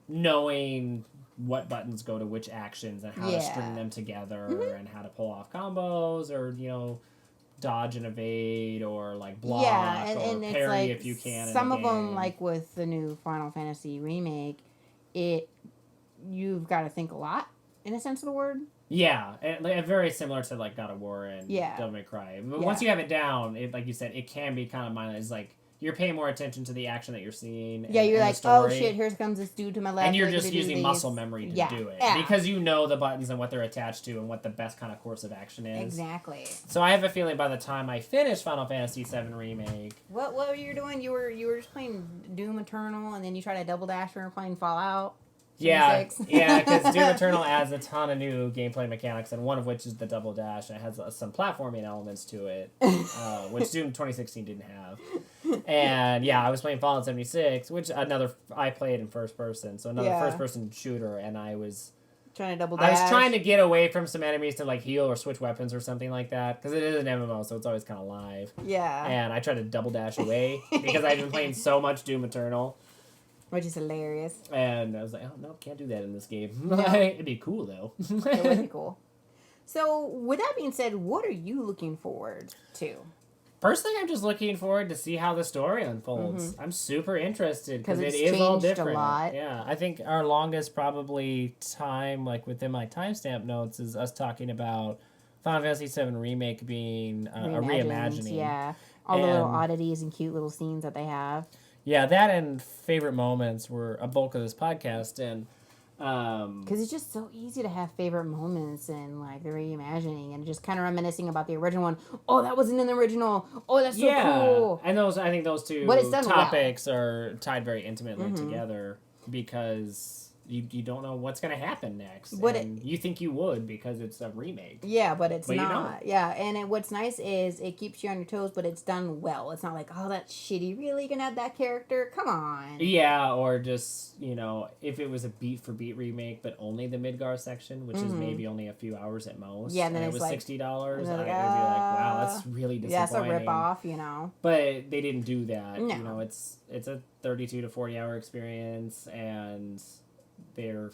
knowing what buttons go to which actions and how to string them together and how to pull off combos or dodge and evade or like block or parry like if you can. Some of them, like with the new Final Fantasy remake, you've got to think a lot in a sense of the word. Yeah, very similar to like God of War and Devil May Cry. But once you have it down, like you said, it can be kind of mindless. Like you're paying more attention to the action that you're seeing. Yeah, you're like, oh shit, here comes this dude to my left. And you're just using muscle memory to do it. Yeah. Because you know the buttons and what they're attached to and what the best kind of course of action is. Exactly. So I have a feeling by the time I finish Final Fantasy VII Remake... What were you doing? You were just playing Doom Eternal and then you tried to double dash when you were playing Fallout? Yeah, because Doom Eternal adds a ton of new gameplay mechanics, and one of which is the double dash, and it has some platforming elements to it, which Doom 2016 didn't have. And yeah, I was playing Fallout 76, which I played in first person, so another first person shooter, and I was trying to double dash. I was trying to get away from some enemies to like heal or switch weapons or something like that, because it is an MMO, so it's always kind of live. Yeah. And I tried to double dash away because I've been playing so much Doom Eternal. Which is hilarious. And I was like, oh, no, can't do that in this game. No. It'd be cool, though. It would be cool. So, with that being said, what are you looking forward to? Personally, I'm just looking forward to see how the story unfolds. I'm super interested because it is all different. A lot. Yeah, I think our longest probably time, like within my timestamp notes, is us talking about Final Fantasy VII Remake being a reimagining. Yeah, all the little oddities and cute little scenes that they have. Yeah, that and favorite moments were a bulk of this podcast, and because it's just so easy to have favorite moments and like the reimagining and just kind of reminiscing about the original one. Oh, that wasn't in the original. Oh, that's so cool. And I think those two topics are tied very intimately together because you don't know what's going to happen next. You think you would because it's a remake. Yeah, but it's not. Yeah, and what's nice is it keeps you on your toes, but it's done well. It's not like, oh, that's shitty. Really gonna have that character? Come on. Yeah, or just, if it was a beat-for-beat remake, but only the Midgar section, which is maybe only a few hours at most. Yeah, and then it was like, $60. I'd be like, wow, that's really disappointing. Yeah, it's a rip-off, But they didn't do that. No. It's a 32 to 40-hour experience, and they're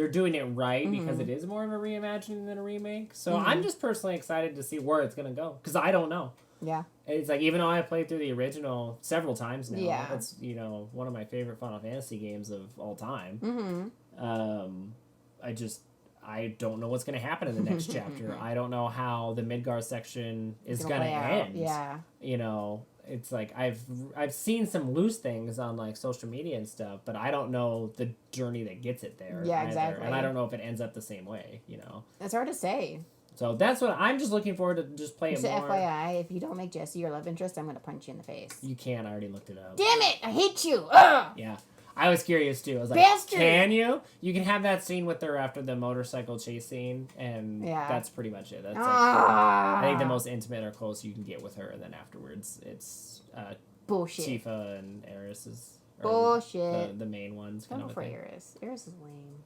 doing it right because it is more of a reimagining than a remake. So I'm just personally excited to see where it's going to go because I don't know. Yeah. It's like, even though I played through the original several times now, yeah. It's, one of my favorite Final Fantasy games of all time. I don't know what's going to happen in the next chapter. I don't know how the Midgar section is going to end. Yeah. It's like I've seen some loose things on like social media and stuff, but I don't know the journey that gets it there. Yeah, either. exactly. And I don't know if it ends up the same way. It's hard to say. So that's what I'm just looking forward to. Just play it more. FYI, if you don't make Jesse your love interest, I'm gonna punch you in the face. You can. I already looked it up. Damn it! I hate you. Ugh! Yeah. I was curious too. I was like, Bastard! can you? You can have that scene with her after the motorcycle chase scene, and that's pretty much it. That's I think the most intimate or close you can get with her, and then afterwards it's bullshit. Tifa and Aerys's bullshit. the main ones. Don't go for Aerys. Aerys is lame.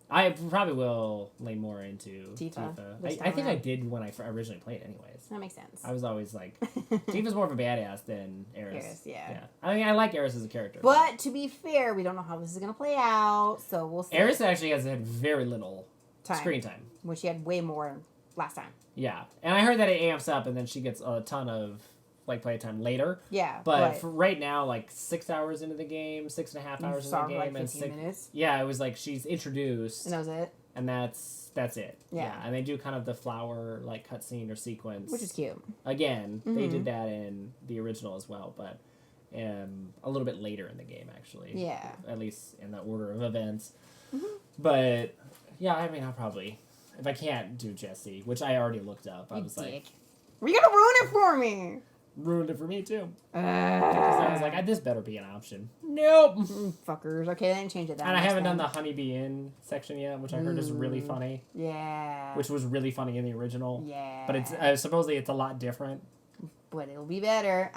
I probably will lean more into Tifa. I think I did when I originally played, anyways. That makes sense. I was always like, Tifa's more of a badass than Aerys. Yeah. I mean, I like Aerys as a character. But to be fair, we don't know how this is going to play out, so we'll see. Aerys actually has had very little screen time. Which she had way more last time. Yeah. And I heard that it amps up and then she gets a ton of playtime later. Yeah. But for right now, 6 hours into the game, 6.5 hours into the game, and 15 minutes. Yeah, it was she's introduced. And that was it. And that's it. Yeah. And they do kind of the flower cutscene or sequence, which is cute. Again, they did that in the original as well, but a little bit later in the game actually. Yeah. At least in the order of events. Mm-hmm. But yeah, I mean, I'll probably, if I can't do Jesse, which I already looked up, I was like, "You're gonna ruin it for me." Ruined it for me too. Because I was like, this better be an option. Nope. Fuckers. Okay, they didn't change it that And I haven't done the Honeybee Inn section yet, which I heard is really Mm. funny. Yeah. Which was really funny in the original. Yeah. But it's supposedly it's a lot different. But it'll be better.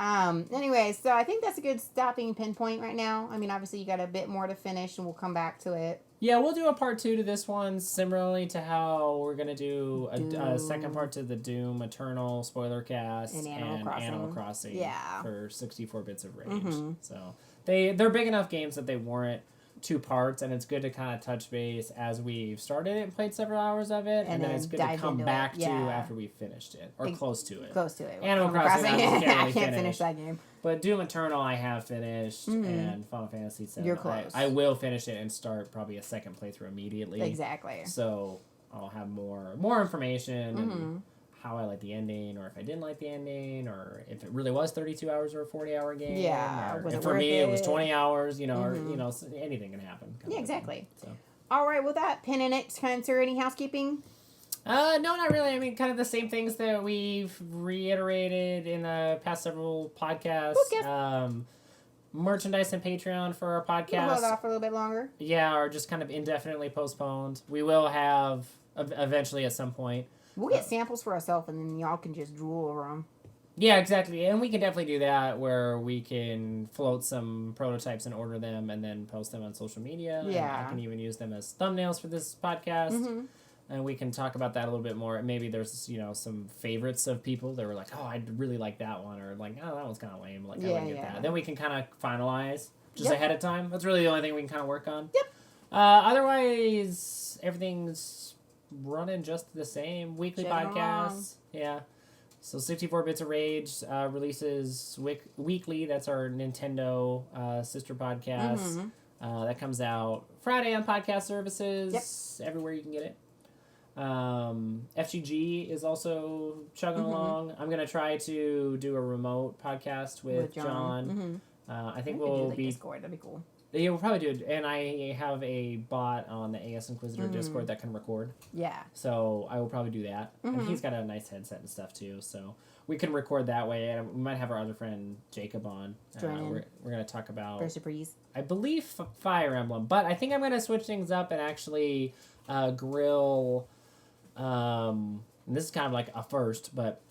Anyway, so I think that's a good stopping pinpoint right now. I mean, obviously you got a bit more to finish, and we'll come back to it. Yeah, we'll do a part 2 to this one, similarly to how we're gonna do a second part to the Doom Eternal spoiler cast and Animal Crossing. Yeah. For 64 bits of rage. So they're big enough games that they warrant 2 parts, and it's good to kind of touch base as we've started it and played several hours of it, and then it's good to come back to after we've finished it or close to it. Close to it. Animal Crossing, I can't finish that game. But Doom Eternal I have finished, and Final Fantasy VII. You're close. I will finish it and start probably a second playthrough immediately. Exactly. So I'll have more information and how I like the ending, or if I didn't like the ending, or if it really was 32 hours or a 40-hour game. Yeah. Or if for me it was 20 hours, or anything can happen. Yeah, exactly. So. All right, with that, Pin and X, any housekeeping? No, not really. I mean, kind of the same things that we've reiterated in the past several podcasts. Merchandise and Patreon for our podcast. We'll hold off for a little bit longer. Yeah, or just kind of indefinitely postponed. We will have eventually at some point. We'll get samples for ourselves, and then y'all can just drool over them. Yeah, exactly. And we can definitely do that where we can float some prototypes and order them and then post them on social media. Yeah. And I can even use them as thumbnails for this podcast. And we can talk about that a little bit more. Maybe there's, some favorites of people that were like, oh, I really like that one. Or like, oh, that one's kind of lame. Like, I wouldn't get that. Then we can kind of finalize just ahead of time. That's really the only thing we can kind of work on. Yep. Otherwise, everything's running just the same. Weekly podcasts. Yeah. So 64 Bits of Rage releases weekly. That's our Nintendo sister podcast. That comes out Friday on podcast services. Everywhere you can get it. FGG is also chugging along. I'm going to try to do a remote podcast with John. I think we'll be... Discord. That'd be cool. Yeah, we'll probably do it. And I have a bot on the ASInquisitor Discord that can record. Yeah. So I will probably do that. And he's got a nice headset and stuff too. So we can record that way. And we might have our other friend Jacob on. We're going to talk about... For surprise. I believe Fire Emblem. But I think I'm going to switch things up and actually grill... and this is kind of like a first, but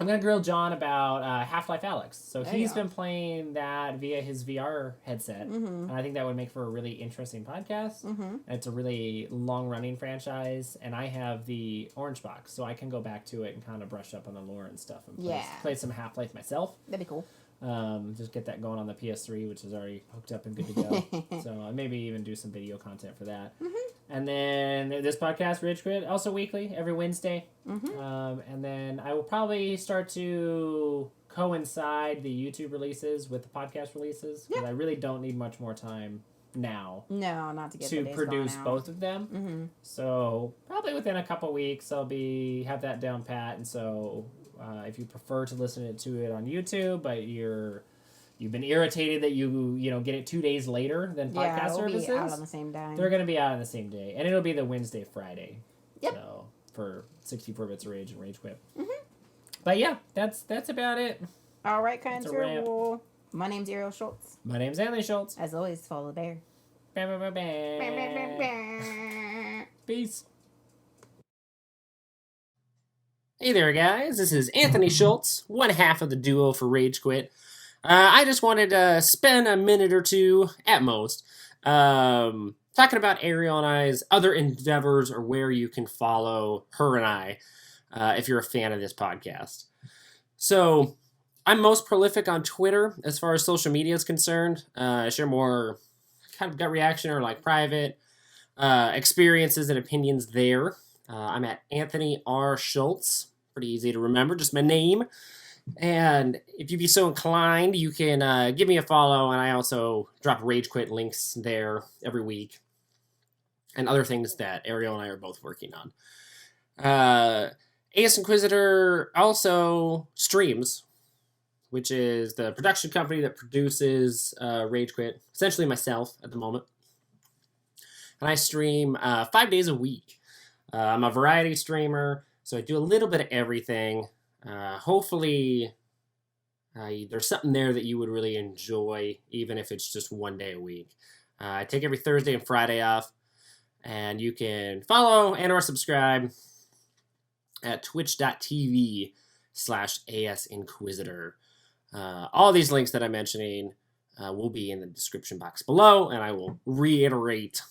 I'm going to grill John about Half-Life Alyx. So he's been playing that via his VR headset, and I think that would make for a really interesting podcast. And it's a really long-running franchise, and I have the Orange Box, so I can go back to it and kind of brush up on the lore and stuff and play some Half-Life myself. That'd be cool. Just get that going on the PS3, which is already hooked up and good to go. So maybe even do some video content for that. And then this podcast, Rage Quit, also weekly, every Wednesday. And then I will probably start to coincide the YouTube releases with the podcast releases, because I really don't need much more time now. No, not to get to produce both of them. So probably within a couple weeks, I'll have that down pat. And so if you prefer to listen to it on YouTube, but you've been irritated that you get it 2 days later than podcast services. Be out on the same day. They're going to be out on the same day, and it'll be the Wednesday, Friday. Yep. So for 64 Bits of Rage and Rage Quit. But yeah, that's about it. All right, kind sir. We'll My name's Ariel Schultz. My name's Anthony Schultz. As always, follow the bear. Peace. Hey there, guys. This is Anthony Schultz, one half of the duo for Rage Quit. I just wanted to spend a minute or two, at most, talking about Ariel and I's other endeavors or where you can follow her and I if you're a fan of this podcast. So, I'm most prolific on Twitter as far as social media is concerned. I share more kind of gut reaction or like private experiences and opinions there. I'm at Anthony R. Schultz. Pretty easy to remember, just my name. And if you'd be so inclined, you can give me a follow. And I also drop Rage Quit links there every week. And other things that Ariel and I are both working on. ASInquisitor also streams, which is the production company that produces Rage Quit. Essentially myself at the moment. And I stream 5 days a week. I'm a variety streamer, so I do a little bit of everything. Hopefully, there's something there that you would really enjoy, even if it's just 1 day a week. I take every Thursday and Friday off, and you can follow and or subscribe at twitch.tv/ASInquisitor. All these links that I'm mentioning will be in the description box below, and I will reiterate.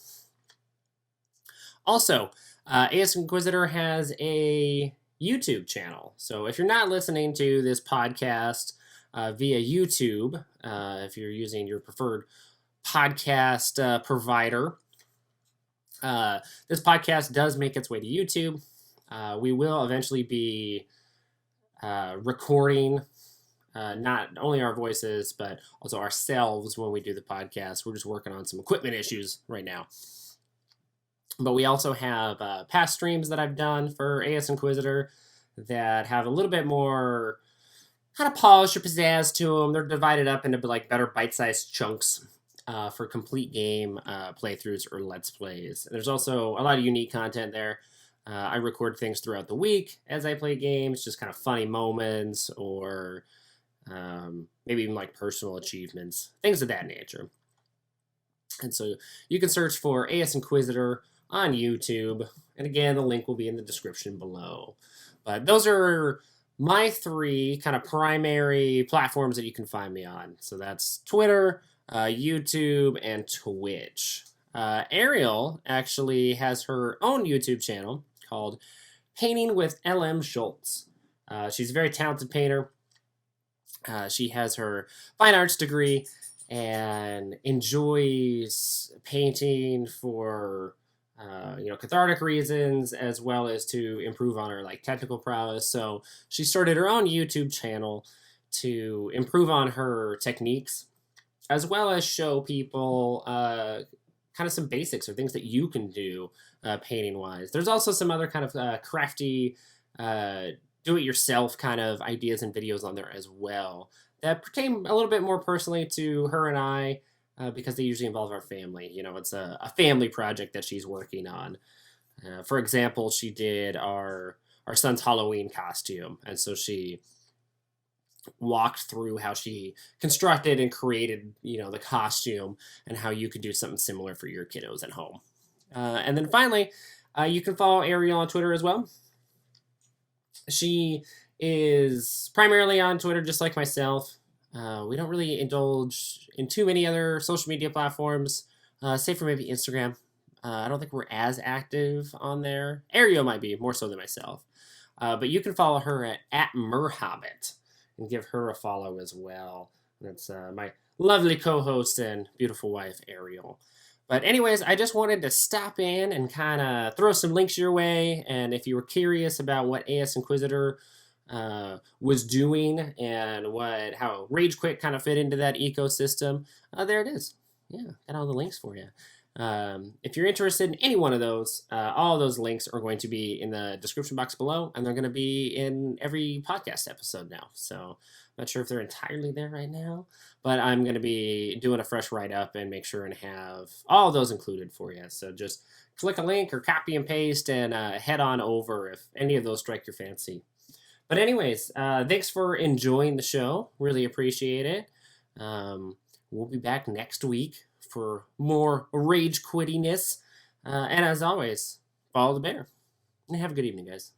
Also, ASInquisitor has a YouTube channel. So if you're not listening to this podcast via YouTube, if you're using your preferred podcast provider, this podcast does make its way to YouTube. We will eventually be recording not only our voices, but also ourselves when we do the podcast. We're just working on some equipment issues right now. But we also have past streams that I've done for ASInquisitor that have a little bit more kind of polish or pizzazz to them. They're divided up into like better bite-sized chunks for complete game playthroughs or Let's Plays. And there's also a lot of unique content there. I record things throughout the week as I play games, just kind of funny moments or maybe even like personal achievements, things of that nature. And so you can search for ASInquisitor on YouTube. And again, the link will be in the description below. But those are my three kind of primary platforms that you can find me on. So that's Twitter, YouTube, and Twitch. Ariel actually has her own YouTube channel called Painting with LM Schultz. She's a very talented painter. She has her fine arts degree and enjoys painting for cathartic reasons as well as to improve on her like technical prowess. So she started her own YouTube channel to improve on her techniques as well as show people kind of some basics or things that you can do painting wise. There's also some other kind of crafty do-it-yourself kind of ideas and videos on there as well that pertain a little bit more personally to her and I because they usually involve our family. You know, it's a family project that she's working on. For example, she did our son's Halloween costume, and so she walked through how she constructed and created, the costume and how you could do something similar for your kiddos at home. And then finally, you can follow Ariel on Twitter as well. She is primarily on Twitter, just like myself. We don't really indulge in too many other social media platforms, save for maybe Instagram. I don't think we're as active on there. Ariel might be, more so than myself. But you can follow her at Merhobbit and give her a follow as well. That's my lovely co-host and beautiful wife, Ariel. But anyways, I just wanted to stop in and kind of throw some links your way. And if you were curious about what ASInquisitor was doing and how Rage Quit kind of fit into that ecosystem, there it is. Yeah, got all the links for you. If you're interested in any one of those, all of those links are going to be in the description box below, and they're going to be in every podcast episode now. So I'm not sure if they're entirely there right now, but I'm going to be doing a fresh write-up and make sure and have all of those included for you. So just click a link or copy and paste and head on over if any of those strike your fancy. But anyways, thanks for enjoying the show. Really appreciate it. We'll be back next week for more rage quittiness. And as always, follow the bear. And have a good evening, guys.